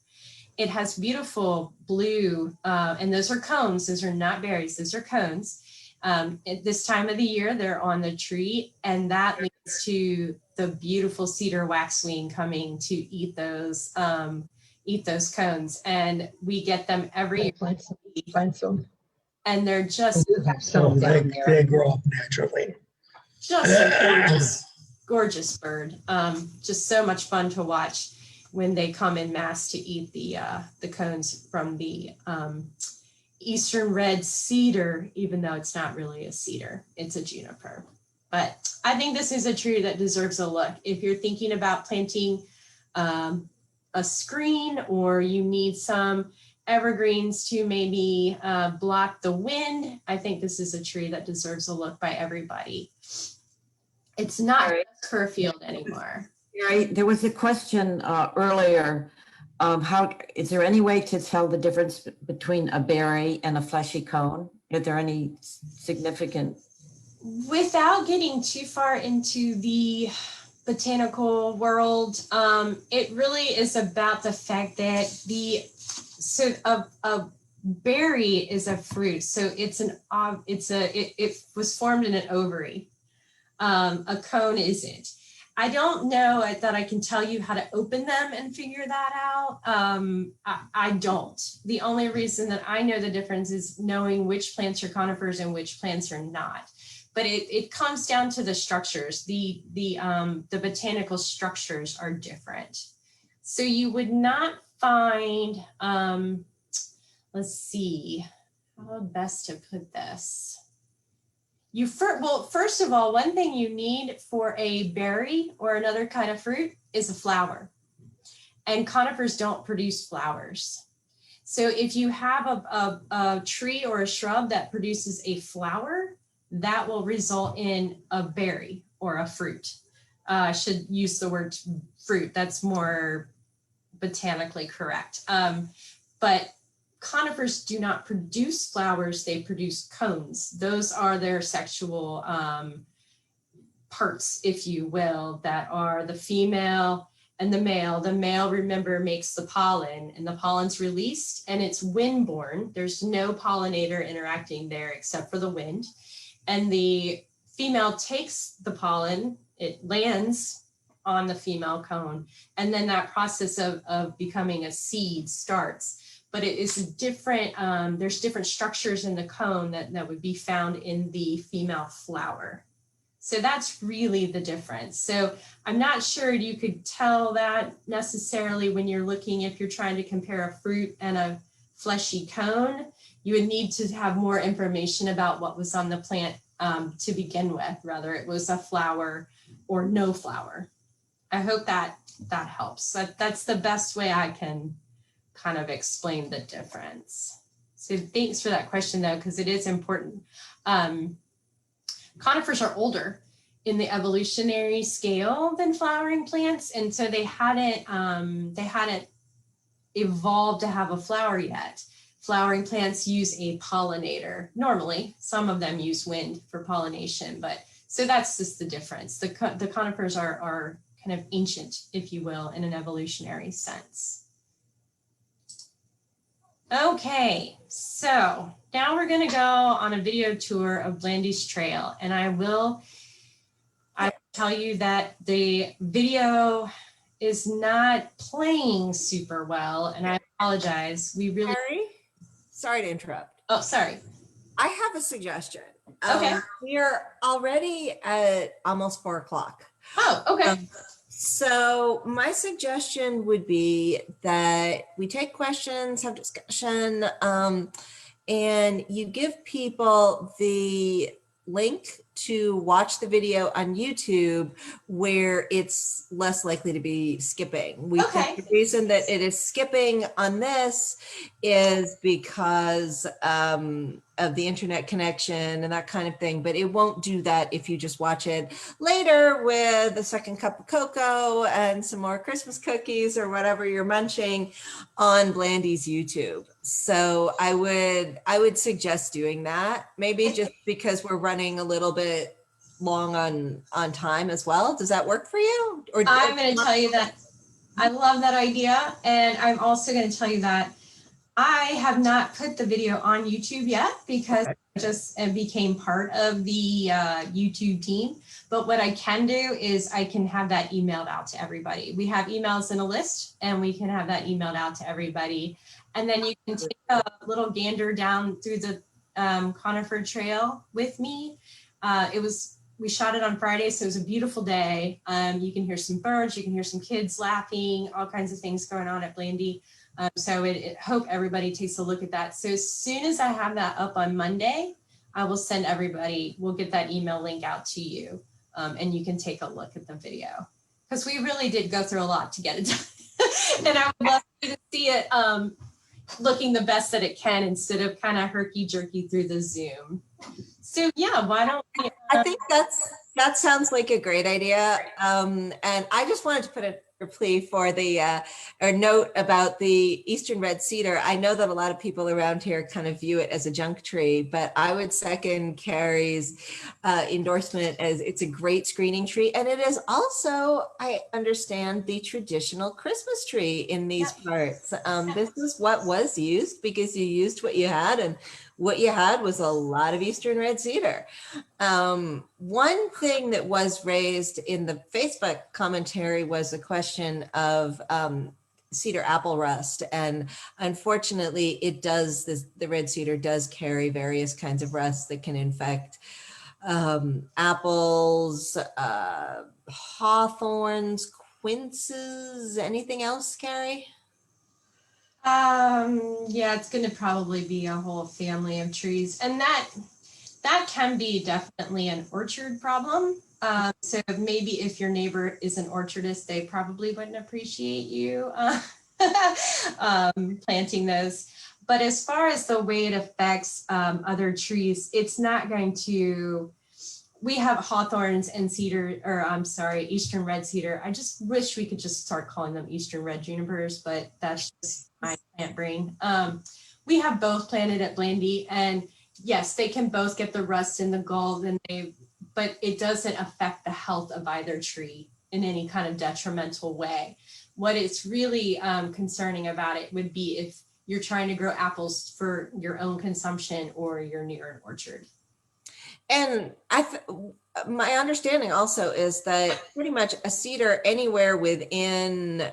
[SPEAKER 3] It has beautiful blue, and those are cones. Those are not berries, those are cones. At this time of the year, they're on the tree, and that leads to the beautiful cedar waxwing coming to eat those cones. And we get them every year.
[SPEAKER 4] Plant some.
[SPEAKER 3] And they're just
[SPEAKER 4] some down there.
[SPEAKER 5] They grow up naturally.
[SPEAKER 3] just a gorgeous bird. Just so much fun to watch when they come in mass to eat the cones from the eastern red cedar, even though it's not really a cedar, it's a juniper. But I think this is a tree that deserves a look. If you're thinking about planting a screen, or you need some evergreens to maybe block the wind, I think this is a tree that deserves a look by everybody. It's not just for a field anymore.
[SPEAKER 5] Carrie, there was a question earlier. How is there any way to tell the difference between a berry and a fleshy cone? Are there any significant?
[SPEAKER 3] Without getting too far into the botanical world, it really is about the fact that a berry is a fruit, so it was formed in an ovary. A cone isn't. I don't know that I can tell you how to open them and figure that out. I don't. The only reason that I know the difference is knowing which plants are conifers and which plants are not. But it comes down to the structures. The botanical structures are different. So you would not find, let's see, how best to put this. Well, first of all, one thing you need for a berry or another kind of fruit is a flower. And conifers don't produce flowers. So if you have a tree or a shrub that produces a flower, that will result in a berry or a fruit. I should use the word fruit. That's more botanically correct. But conifers do not produce flowers, they produce cones. Those are their sexual parts, if you will, that are the female and the male. The male, remember, makes the pollen, and the pollen's released and it's windborne. There's no pollinator interacting there except for the wind. And the female takes the pollen, it lands on the female cone, and then that process of becoming a seed starts. But it is different, there's different structures in the cone that would be found in the female flower. So that's really the difference. So I'm not sure you could tell that necessarily when you're looking, if you're trying to compare a fruit and a fleshy cone. You would need to have more information about what was on the plant to begin with, whether it was a flower or no flower. I hope that helps. That's the best way I can kind of explain the difference. So thanks for that question though, because it is important. Conifers are older in the evolutionary scale than flowering plants, and so they hadn't evolved to have a flower yet. Flowering plants use a pollinator. Normally, some of them use wind for pollination, but so that's just the difference. The conifers are kind of ancient, if you will, in an evolutionary sense. Okay, so now we're going to go on a video tour of Blandy's Trail, and I will tell you that the video is not playing super well, and I apologize. We really.
[SPEAKER 1] Carrie, sorry to interrupt.
[SPEAKER 3] Oh, sorry.
[SPEAKER 1] I have a suggestion.
[SPEAKER 3] Okay.
[SPEAKER 1] We're already at almost 4 o'clock.
[SPEAKER 3] Oh, okay.
[SPEAKER 1] So my suggestion would be that we take questions, have discussion, and you give people the link to watch the video on YouTube where it's less likely to be skipping. We think the reason that it is skipping on this is because of the internet connection and that kind of thing, but it won't do that if you just watch it later with a second cup of cocoa and some more Christmas cookies or whatever you're munching on Blandy's YouTube. So I would suggest doing that, maybe just because we're running a little bit long on time as well. Does that work for you? Or
[SPEAKER 3] I'm going to tell you that I love that idea, and I'm also going to tell you that I have not put the video on YouTube yet because I just became part of the YouTube team. But what I can do is I can have that emailed out to everybody. We have emails in a list, and we can have that emailed out to everybody. And then you can take a little gander down through the Conifer Trail with me. We shot it on Friday, so it was a beautiful day. You can hear some birds, you can hear some kids laughing, all kinds of things going on at Blandy. So hope everybody takes a look at that. So as soon as I have that up on Monday, I will send everybody, we'll get that email link out to you, and you can take a look at the video. Because we really did go through a lot to get it done. And I would love you to see it looking the best that it can instead of kind of herky-jerky through the Zoom. So yeah, why don't we,
[SPEAKER 1] I think that sounds like a great idea. And I just wanted to put a plea for the or note about the Eastern red cedar. I know that a lot of people around here kind of view it as a junk tree, but I would second Carrie's endorsement as it's a great screening tree. And it is also, I understand, the traditional Christmas tree in these parts. This is what was used because you used what you had, and what you had was a lot of Eastern red cedar. One thing that was raised in the Facebook commentary was the question of cedar apple rust. And unfortunately, it does, the red cedar does carry various kinds of rust that can infect apples, hawthorns, quinces, anything else, Carrie?
[SPEAKER 3] yeah, it's going to probably be a whole family of trees, and that can be definitely an orchard problem. So maybe if your neighbor is an orchardist, they probably wouldn't appreciate you planting those. But as far as the way it affects other trees, it's not going to. We have hawthorns and cedar, or I'm sorry, Eastern red cedar. I just wish we could just start calling them Eastern red junipers, but that's just my plant brain. We have both planted at Blandy, and yes, they can both get the rust and the gall, but it doesn't affect the health of either tree in any kind of detrimental way. What is really concerning about it would be if you're trying to grow apples for your own consumption or you're near an orchard.
[SPEAKER 1] And my understanding also is that pretty much a cedar anywhere within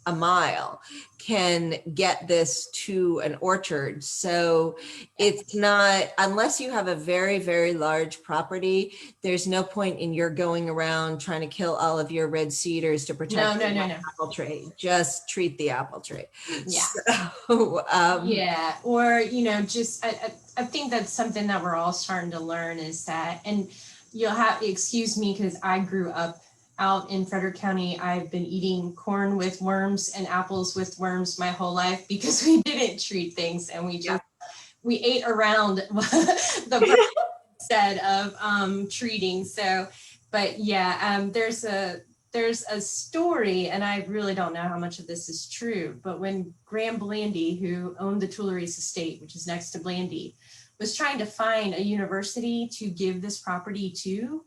[SPEAKER 1] a mile can get this to an orchard. So it's not, unless you have a very, very large property, there's no point in your going around trying to kill all of your red cedars to protect the apple tree. Just treat the apple tree.
[SPEAKER 3] Yeah.
[SPEAKER 1] So,
[SPEAKER 3] yeah. Or, just, I think that's something that we're all starting to learn is that, and you'll have, excuse me, because I grew up out in Frederick County. I've been eating corn with worms and apples with worms my whole life because we didn't treat things, and we ate around the instead of treating. So, but yeah, there's a story, and I really don't know how much of this is true, but when Graham Blandy, who owned the Tuileries Estate, which is next to Blandy, was trying to find a university to give this property to,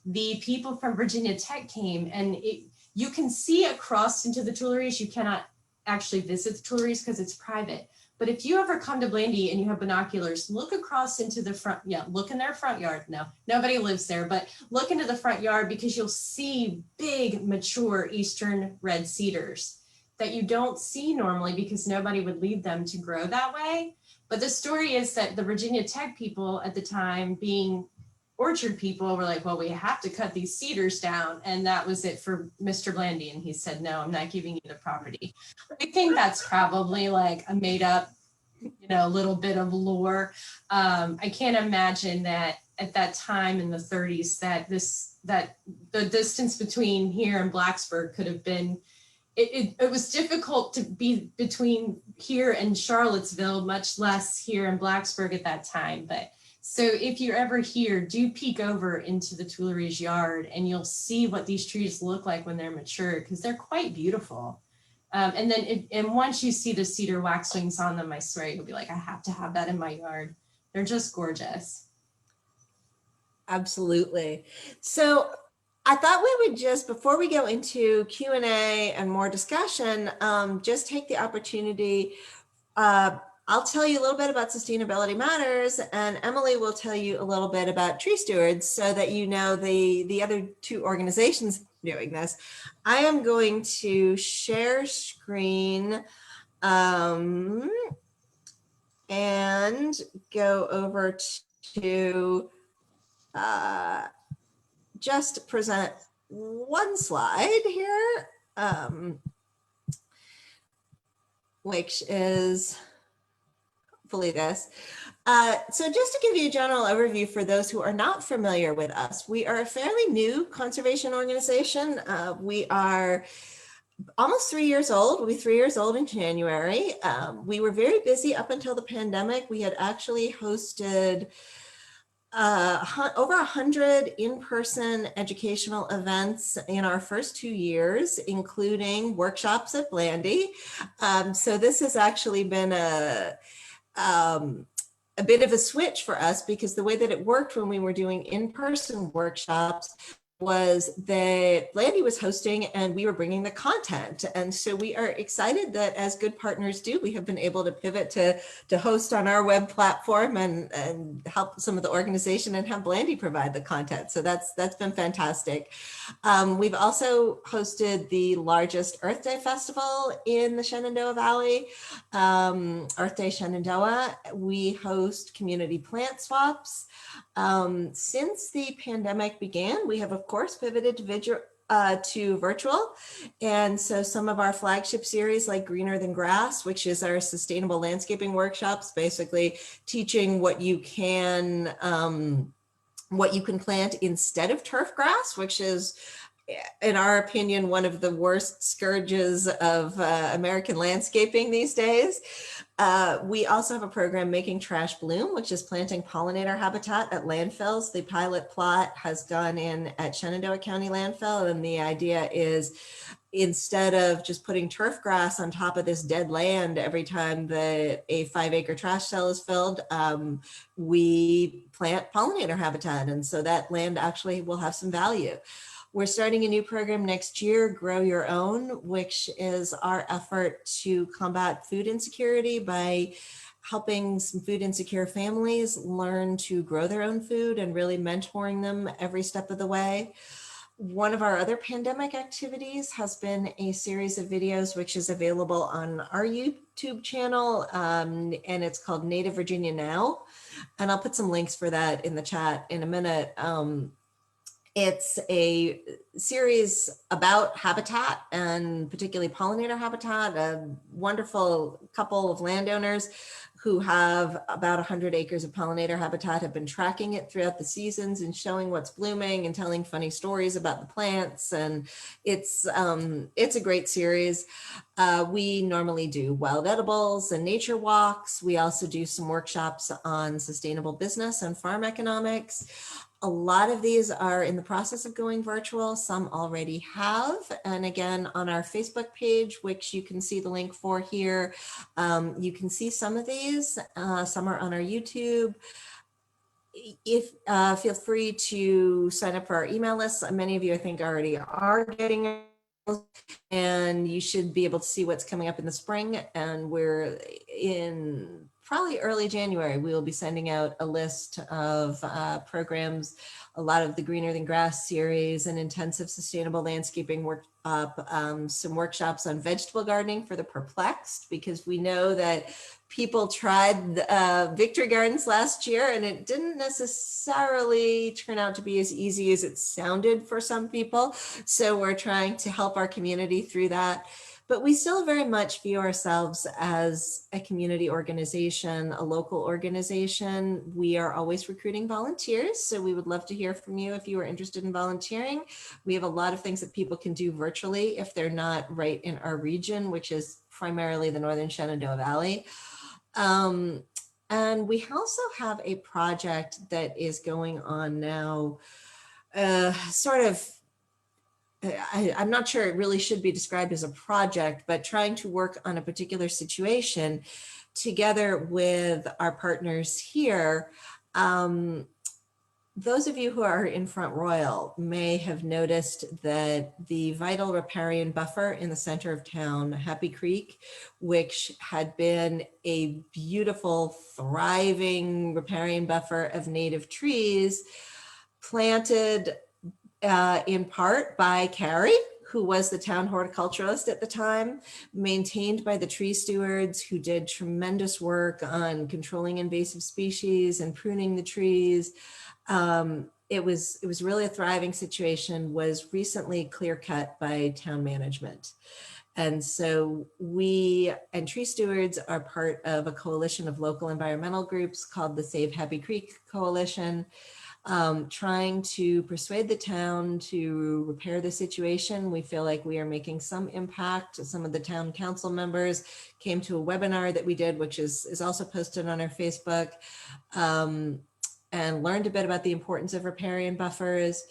[SPEAKER 3] the people from Virginia Tech came, and you can see across into the Tuileries. You cannot actually visit the Tuileries because it's private. But if you ever come to Blandy and you have binoculars, look across into the front, look in their front yard. No, nobody lives there, but look into the front yard because you'll see big, mature Eastern red cedars that you don't see normally because nobody would leave them to grow that way. But the story is that the Virginia Tech people at the time, being orchard people, were like, well, we have to cut these cedars down. And that was it for Mr. Blandy. And he said, no, I'm not giving you the property. I think that's probably like a made up, little bit of lore. I can't imagine that at that time in the 30s that the distance between here and Blacksburg could have been, it was difficult to be between here and Charlottesville, much less here in Blacksburg at that time. But so if you're ever here, do peek over into the Tuileries yard and you'll see what these trees look like when they're mature, because they're quite beautiful. And then once you see the cedar waxwings on them, I swear you'll be like, I have to have that in my yard. They're just gorgeous.
[SPEAKER 1] absolutely. So I thought we would just, before we go into Q&A and more discussion, just take the opportunity. I'll tell you a little bit about Sustainability Matters, and Emily will tell you a little bit about Tree Stewards so that you know the other two organizations doing this. I am going to share screen and go over to just present one slide here. which is hopefully this. So just to give you a general overview for those who are not familiar with us, we are a fairly new conservation organization. We are almost 3 years old. We'll be 3 years old in January. We were very busy up until the pandemic. We had actually hosted over 100 in-person educational events in our first 2 years, including workshops at Blandy. So this has actually been a bit of a switch for us, because the way that it worked when we were doing in-person workshops was that Blandy was hosting and we were bringing the content. And so we are excited that, as good partners do, we have been able to pivot to host on our web platform and help some of the organization and have Blandy provide the content. So that's been fantastic. We've also hosted the largest Earth Day festival in the Shenandoah Valley, Earth Day Shenandoah. We host community plant swaps. Since the pandemic began, we have, of course, pivoted to virtual. And so some of our flagship series, like Greener Than Grass, which is our sustainable landscaping workshops, basically teaching what you can plant instead of turf grass, which is, in our opinion, one of the worst scourges of American landscaping these days. We also have a program, Making Trash Bloom, which is planting pollinator habitat at landfills. The pilot plot has gone in at Shenandoah County Landfill, and the idea is, instead of just putting turf grass on top of this dead land every time that a 5-acre trash cell is filled, we plant pollinator habitat, and so that land actually will have some value. We're starting a new program next year, Grow Your Own, which is our effort to combat food insecurity by helping some food insecure families learn to grow their own food and really mentoring them every step of the way. One of our other pandemic activities has been a series of videos which is available on our YouTube channel, and it's called Native Virginia Now. And I'll put some links for that in the chat in a minute. It's a series about habitat, and particularly pollinator habitat. A wonderful couple of landowners who have about 100 acres of pollinator habitat have been tracking it throughout the seasons and showing what's blooming and telling funny stories about the plants. And it's a great series. We normally do wild edibles and nature walks. We also do some workshops on sustainable business and farm economics. A lot of these are in the process of going virtual. Some already have. And again, on our Facebook page, which you can see the link for here, you can see some of these. Some are on our YouTube. Feel free to sign up for our email list. Many of you, I think, already are getting it, and you should be able to see what's coming up in the spring. And we're in probably early January, we will be sending out a list of programs, a lot of the Greener Than Grass series, and intensive sustainable landscaping some workshops on vegetable gardening for the perplexed, because we know that people tried victory gardens last year and it didn't necessarily turn out to be as easy as it sounded for some people. So we're trying to help our community through that. But we still very much view ourselves as a community organization, a local organization. We are always recruiting volunteers, so we would love to hear from you if you are interested in volunteering. We have a lot of things that people can do virtually if they're not right in our region, which is primarily the Northern Shenandoah Valley. And we also have a project that is going on now, I'm not sure it really should be described as a project, but trying to work on a particular situation together with our partners here. Those of you who are in Front Royal may have noticed that the vital riparian buffer in the center of town, Happy Creek, which had been a beautiful, thriving riparian buffer of native trees, planted in part by Carrie, who was the town horticulturalist at the time, maintained by the tree stewards, who did tremendous work on controlling invasive species and pruning the trees. It was really a thriving situation, was recently clear cut by town management. And so we and Tree Stewards are part of a coalition of local environmental groups called the Save Happy Creek Coalition, trying to persuade the town to repair the situation. We feel like we are making some impact. Some of the town council members came to a webinar that we did, which is also posted on our Facebook, and learned a bit about the importance of riparian buffers.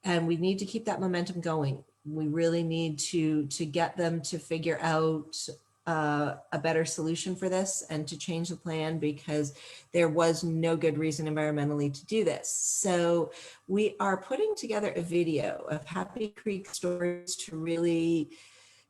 [SPEAKER 1] And we need to keep that momentum going. We really need to get them to figure out a better solution for this and to change the plan, because there was no good reason environmentally to do this. So we are putting together a video of Happy Creek stories to really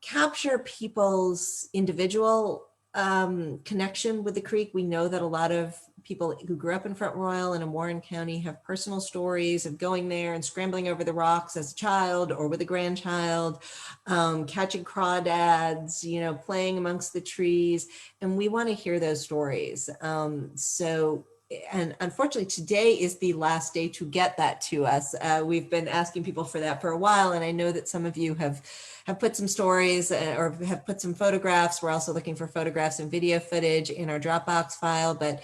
[SPEAKER 1] capture people's individual connection with the creek. We know that a lot of people who grew up in Front Royal and in Warren County have personal stories of going there and scrambling over the rocks as a child or with a grandchild, catching crawdads, you know, playing amongst the trees. And we want to hear those stories. And unfortunately, today is the last day to get that to us. We've been asking people for that for a while, and I know that some of you have put some stories or have put some photographs. We're also looking for photographs and video footage in our Dropbox file, but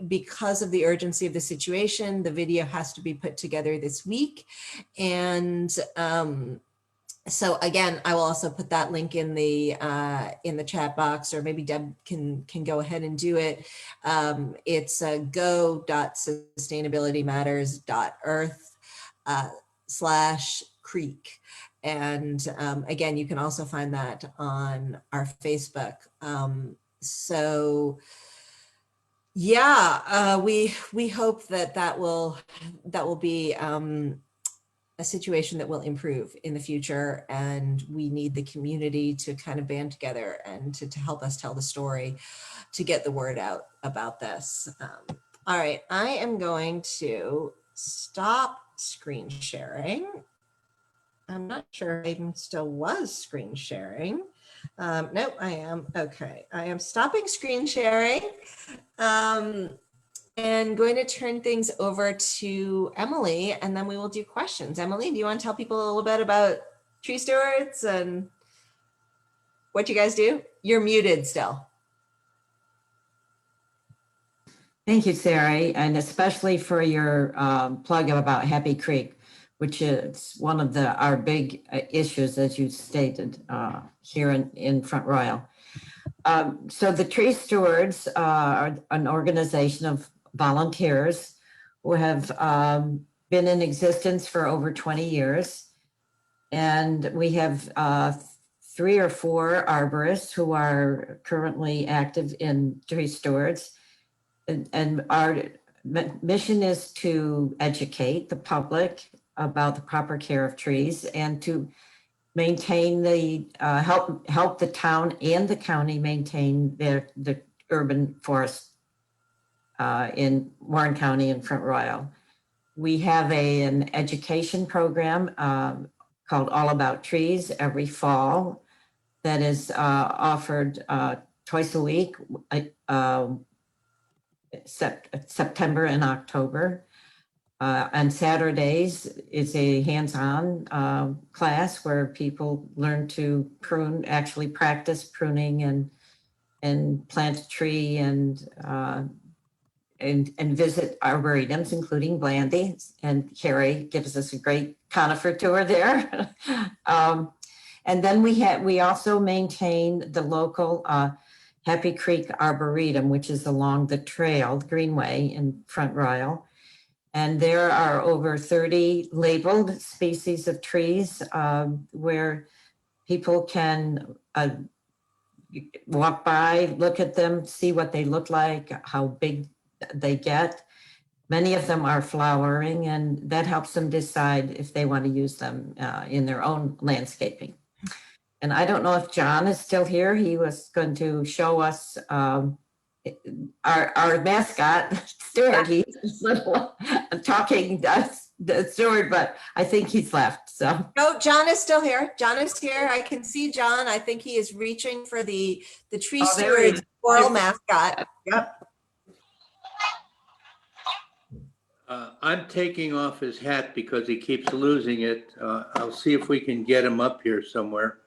[SPEAKER 1] because of the urgency of the situation, the video has to be put together this week. And so again, I will also put that link in the chat box, or maybe Deb can go ahead and do it. It's go.sustainabilitymatters.earth/creek. And again, you can also find that on our Facebook. So yeah, we hope that will be a situation that will improve in the future, and we need the community to kind of band together and to help us tell the story, to get the word out about this. All right, I am going to stop screen sharing. I'm not sure I even still was screen sharing. Nope, I am. Okay, I am stopping screen sharing. And going to turn things over to Emily, and then we will do questions. Emily, do you want to tell people a little bit about Tree Stewards and what you guys do? You're muted still.
[SPEAKER 5] Thank you, Sarah, and especially for your plug about Happy Creek, which is one of our big issues, as you stated, here in Front Royal. So the Tree Stewards are an organization of volunteers who have been in existence for over 20 years. And we have 3 or 4 arborists who are currently active in Tree Stewards. And our mission is to educate the public about the proper care of trees and to maintain help the town and the county maintain the urban forest in Warren County and Front Royal. We have an education program called All About Trees every fall that is offered twice a week, September and October. On Saturdays is a hands-on class where people learn to prune, actually practice pruning and plant a tree and visit arboretums, including Blandy, and Carrie gives us a great conifer tour there. And then we also maintain the local Happy Creek Arboretum, which is along the trail, the Greenway in Front Royal. And there are over 30 labeled species of trees where people can walk by, look at them, see what they look like, how big they get. Many of them are flowering, and that helps them decide if they want to use them in their own landscaping. And I don't know if John is still here. He was going to show us our mascot, Stuart. He's little talking Stuart, but I think he's left. So
[SPEAKER 1] no, John is still here. John is here. I can see John. I think he is reaching for the Tree Stewards floral mascot. Yep.
[SPEAKER 6] I'm taking off his hat because he keeps losing it. I'll see if we can get him up here somewhere.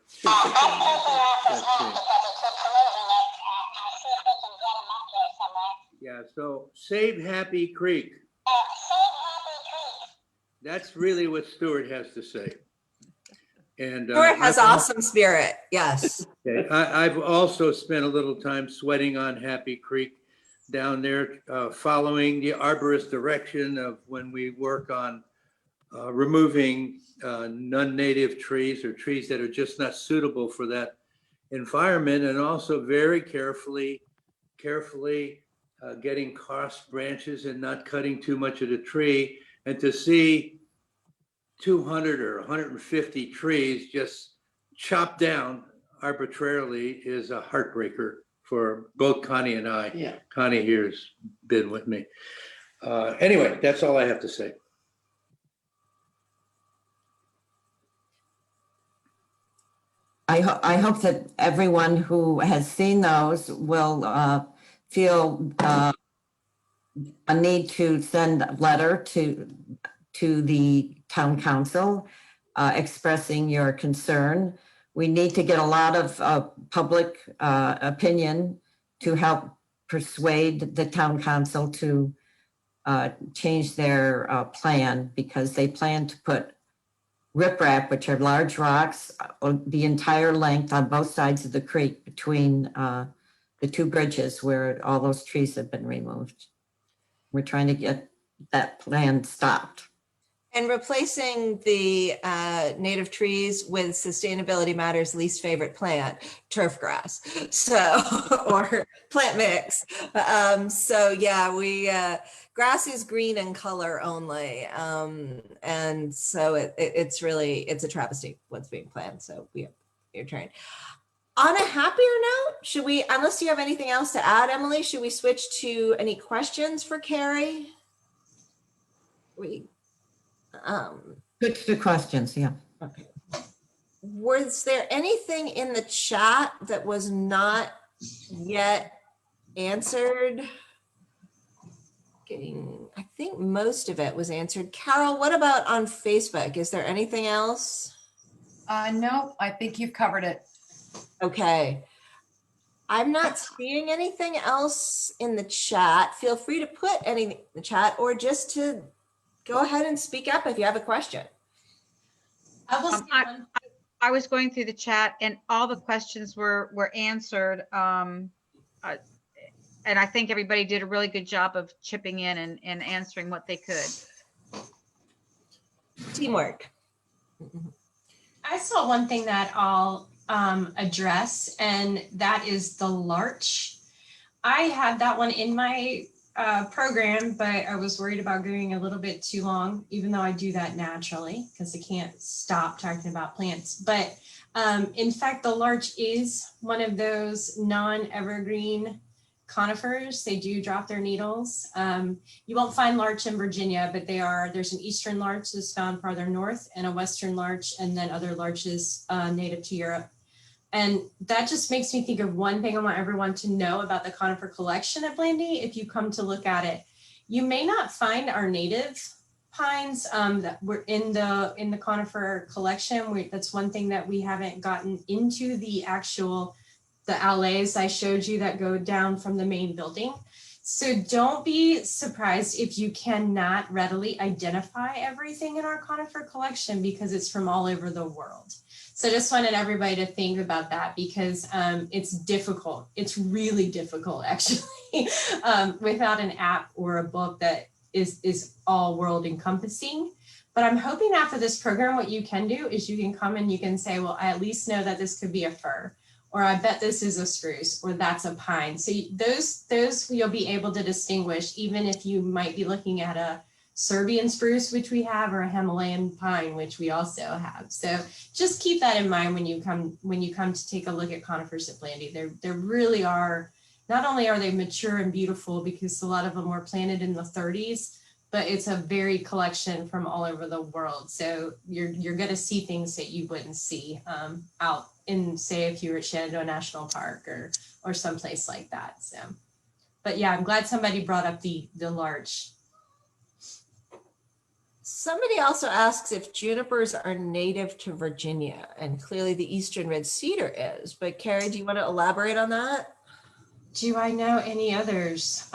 [SPEAKER 6] that tree. Yeah, so save Happy Creek. That's really what Stuart has to say. And
[SPEAKER 1] Stuart has awesome spirit. Yes.
[SPEAKER 6] Okay. I've also spent a little time sweating on Happy Creek down there, following the arborist direction of when we work on removing non-native trees or trees that are just not suitable for that environment, and also very carefully getting cross branches and not cutting too much of the tree. And to see 200 or 150 trees just chopped down arbitrarily is a heartbreaker for both Connie and I.
[SPEAKER 7] Yeah.
[SPEAKER 6] Connie here's been with me. Anyway, that's all I have to say.
[SPEAKER 5] I hope that everyone who has seen those will feel a need to send a letter to the town council expressing your concern. We need to get a lot of public opinion to help persuade the town council to change their plan, because they plan to put riprap, which are large rocks, the entire length on both sides of the creek between the two bridges where all those trees have been removed. We're trying to get that plan stopped.
[SPEAKER 1] And replacing the native trees with Sustainability Matters' least favorite plant, turf grass. So, or plant mix. So yeah, grass is green in color only. And so it's a travesty what's being planned. So you're trying. On a happier note, should we, unless you have anything else to add, Emily, should we switch to any questions for Carrie?
[SPEAKER 5] Good to questions, yeah.
[SPEAKER 1] Okay. Was there anything in the chat that was not yet answered? I think most of it was answered. Carol, what about on Facebook? Is there anything else?
[SPEAKER 8] No, I think you've covered it.
[SPEAKER 1] Okay. I'm not seeing anything else in the chat. Feel free to put anything in the chat, or just to go ahead and speak up if you have a question.
[SPEAKER 9] I was going through the chat and all the questions were answered. And I think everybody did a really good job of chipping in and answering what they could.
[SPEAKER 1] Teamwork.
[SPEAKER 3] I saw one thing that I'll address, and that is the larch. I had that one in my program, but I was worried about going a little bit too long, even though I do that naturally because I can't stop talking about plants. But in fact, the larch is one of those non-evergreen conifers. They do drop their needles. You won't find larch in Virginia, but there's an eastern larch that's found farther north, and a western larch, and then other larches native to Europe. And that just makes me think of one thing I want everyone to know about the conifer collection at Blandy. If you come to look at it, you may not find our native pines that were in the conifer collection. That's one thing that we haven't gotten into, the alleys I showed you that go down from the main building. So don't be surprised if you cannot readily identify everything in our conifer collection, because it's from all over the world. So just wanted everybody to think about that, because it's difficult. It's really difficult, actually, without an app or a book that is all world encompassing. But I'm hoping after this program, what you can do is you can come and you can say, well, I at least know that this could be a fir, or I bet this is a spruce, or that's a pine. So those you'll be able to distinguish, even if you might be looking at a Serbian spruce, which we have, or a Himalayan pine, which we also have. So just keep that in mind when you come to take a look at conifers at Blandy. There really are, not only are they mature and beautiful, because a lot of them were planted in the 30s, but it's a varied collection from all over the world. So you're going to see things that you wouldn't see out in, say, if you were at Shenandoah National Park or someplace like that. So, but yeah, I'm glad somebody brought up the larch.
[SPEAKER 1] Somebody also asks if junipers are native to Virginia, and clearly the eastern red cedar is, but Carrie, do you want to elaborate on that?
[SPEAKER 3] Do I know any others?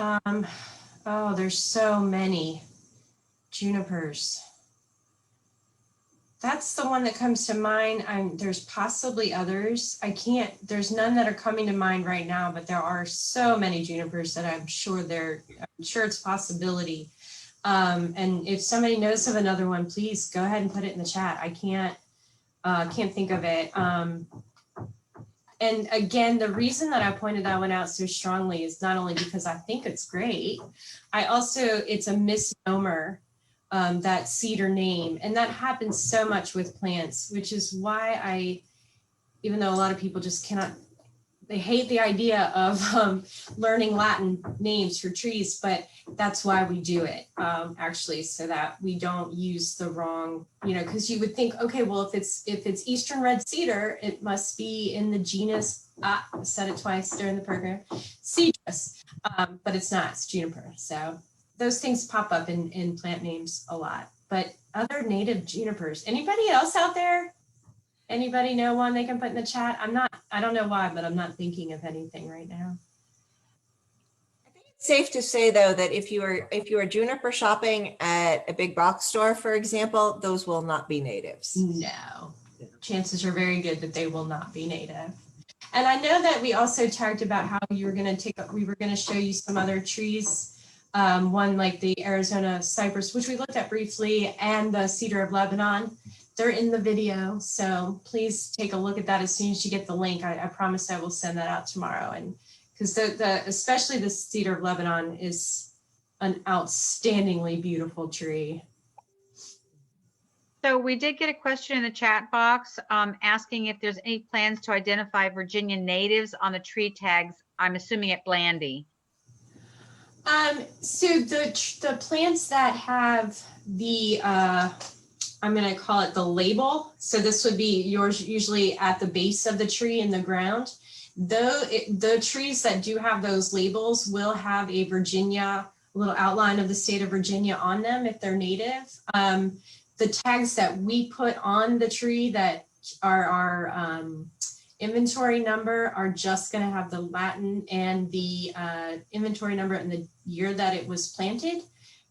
[SPEAKER 3] Oh, there's so many junipers. That's the one that comes to mind. There's possibly others. There's none that are coming to mind right now, but there are so many junipers that I'm sure it's a possibility. And if somebody knows of another one, please go ahead and put it in the chat. I can't think of it. And again, the reason that I pointed that one out so strongly is not only because I think it's great, it's a misnomer, that cedar name. And that happens so much with plants, which is why even though a lot of people just they hate the idea of learning Latin names for trees, but that's why we do it, actually, so that we don't use the wrong, because you would think, okay, well, if it's eastern red cedar, it must be in the genus, I said it twice during the program, Cedrus, but it's not, it's juniper. So those things pop up in plant names a lot, but other native junipers. Anybody else out there? Anybody know one they can put in the chat? I don't know why, but I'm not thinking of anything right now.
[SPEAKER 1] I think it's safe to say though that if you are juniper shopping at a big box store, for example, those will not be natives.
[SPEAKER 3] No, chances are very good that they will not be native. And I know that we also talked about how we were going to show you some other trees. One like the Arizona cypress, which we looked at briefly, and the Cedar of Lebanon. They're in the video, so please take a look at that as soon as you get the link. I promise I will send that out tomorrow. And because especially the Cedar of Lebanon is an outstandingly beautiful tree.
[SPEAKER 9] So we did get a question in the chat box asking if there's any plans to identify Virginia natives on the tree tags. I'm assuming at Blandy.
[SPEAKER 3] So the plants that have the I'm going to call it the label. So this would be yours usually at the base of the tree in the ground. The trees that do have those labels will have a little outline of the state of Virginia on them if they're native. The tags that we put on the tree that are our inventory number are just going to have the Latin and the inventory number and the year that it was planted.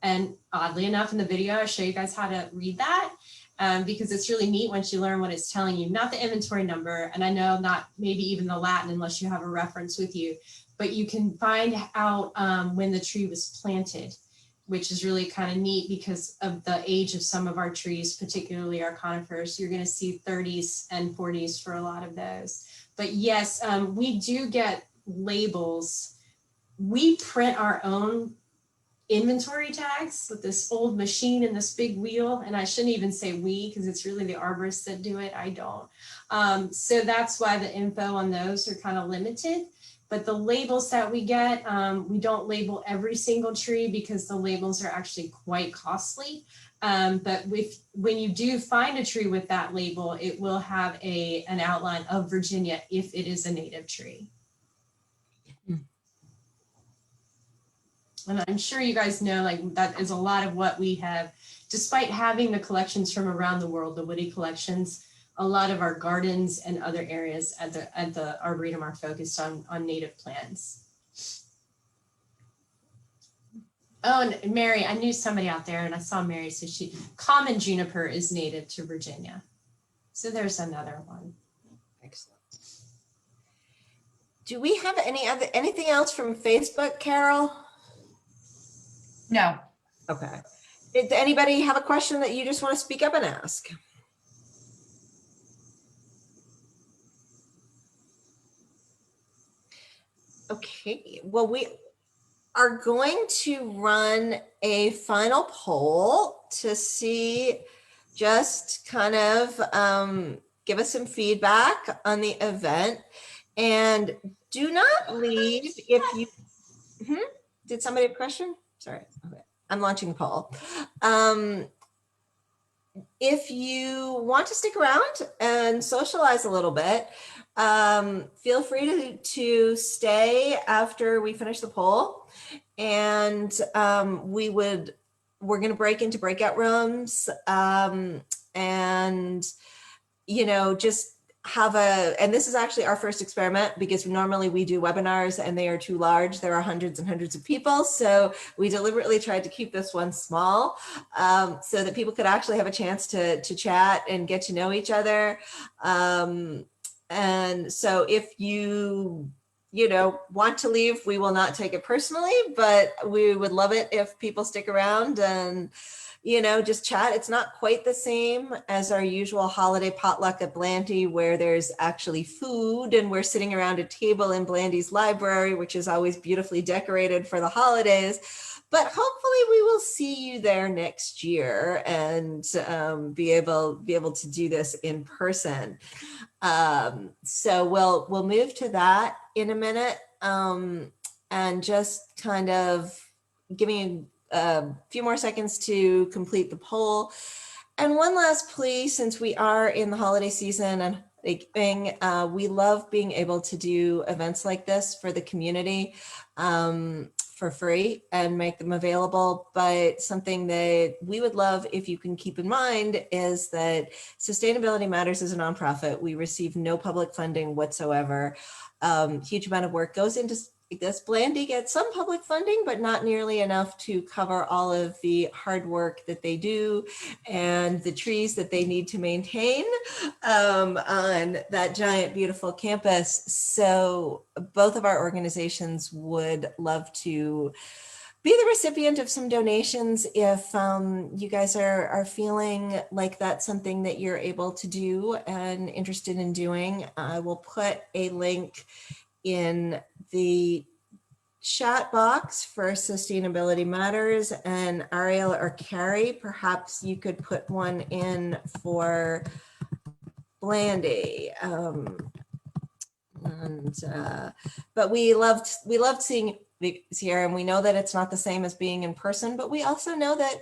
[SPEAKER 3] And oddly enough, in the video, I show you guys how to read that because it's really neat once you learn what it's telling you, not the inventory number. And I know not maybe even the Latin unless you have a reference with you, but you can find out when the tree was planted, which is really kind of neat because of the age of some of our trees, particularly our conifers. You're going to see 30s and 40s for a lot of those. But yes, we do get labels. We print our own inventory tags with this old machine and this big wheel. And I shouldn't even say we, because it's really the arborists that do it. I don't. So that's why the info on those are kind of limited. But the labels that we get, we don't label every single tree because the labels are actually quite costly. But when you do find a tree with that label, it will have an outline of Virginia if it is a native tree. And I'm sure you guys know, like, that is a lot of what we have, despite having the collections from around the world, the Woody collections, a lot of our gardens and other areas at the Arboretum are focused on native plants. Oh, and Mary, I knew somebody out there and I saw Mary, so common juniper is native to Virginia. So there's another one.
[SPEAKER 1] Excellent. Do we have anything else from Facebook, Carol?
[SPEAKER 8] No.
[SPEAKER 1] Okay. Did anybody have a question that you just want to speak up and ask? Okay, well, we are going to run a final poll to see, just kind of give us some feedback on the event. And do not leave if you, did somebody have a question? Sorry, okay. I'm launching the poll. If you want to stick around and socialize a little bit, feel free to stay after we finish the poll, and we would we're going to break into breakout rooms, and, just have and this is actually our first experiment because normally we do webinars and they are too large. There are hundreds and hundreds of people. So we deliberately tried to keep this one small, so that people could actually have a chance to chat and get to know each other. And so if you want to leave, we will not take it personally, but we would love it if people stick around and, just chat. It's not quite the same as our usual holiday potluck at Blandy, where there's actually food and we're sitting around a table in Blandy's library, which is always beautifully decorated for the holidays. But hopefully we will see you there next year and be able to do this in person. So we'll move to that in a minute, and just kind of giving a few more seconds to complete the poll. And one last plea, since we are in the holiday season and we love being able to do events like this for the community for free and make them available. But something that we would love if you can keep in mind is that Sustainability Matters is a nonprofit. We receive no public funding whatsoever. Huge amount of work goes into this. Blandy gets some public funding, but not nearly enough to cover all of the hard work that they do and the trees that they need to maintain on that giant, beautiful campus. So both of our organizations would love to be the recipient of some donations if you guys are feeling like that's something that you're able to do and interested in doing. I will put a link in the chat box for Sustainability Matters, and Ariel or Carrie, perhaps you could put one in for Blandy. But we loved seeing these here, and we know that it's not the same as being in person, but we also know that,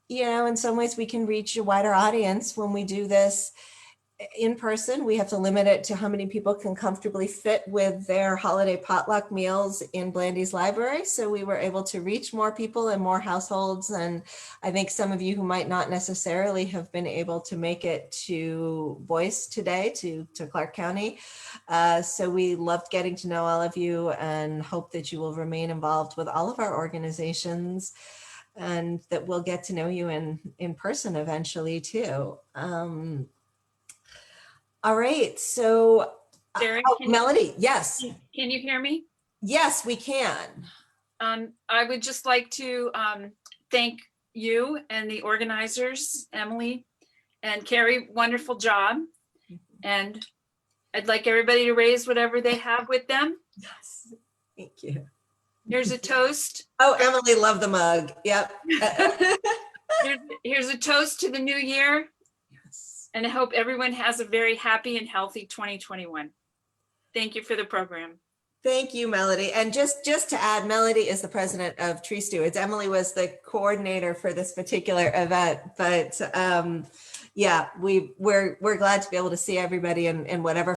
[SPEAKER 1] in some ways we can reach a wider audience when we do this in person. We have to limit it to how many people can comfortably fit with their holiday potluck meals in Blandy's library. So we were able to reach more people and more households. And I think some of you who might not necessarily have been able to make it to Boyce today, to Clark County. So we loved getting to know all of you and hope that you will remain involved with all of our organizations and that we'll get to know you in person eventually too. All right, so
[SPEAKER 7] Sarah,
[SPEAKER 1] Melody, yes.
[SPEAKER 7] Can you hear me?
[SPEAKER 1] Yes, we can.
[SPEAKER 7] I would just like to thank you and the organizers, Emily and Carrie, wonderful job. And I'd like everybody to raise whatever they have with them.
[SPEAKER 1] Yes, thank you.
[SPEAKER 7] Here's a toast.
[SPEAKER 1] Oh, Emily, love the mug. Yep.
[SPEAKER 7] Here's a toast to the new year. And I hope everyone has a very happy and healthy 2021. Thank you for the program.
[SPEAKER 1] Thank you, Melody. And just to add, Melody is the president of Tree Stewards. Emily was the coordinator for this particular event, but yeah, we're glad to be able to see everybody in whatever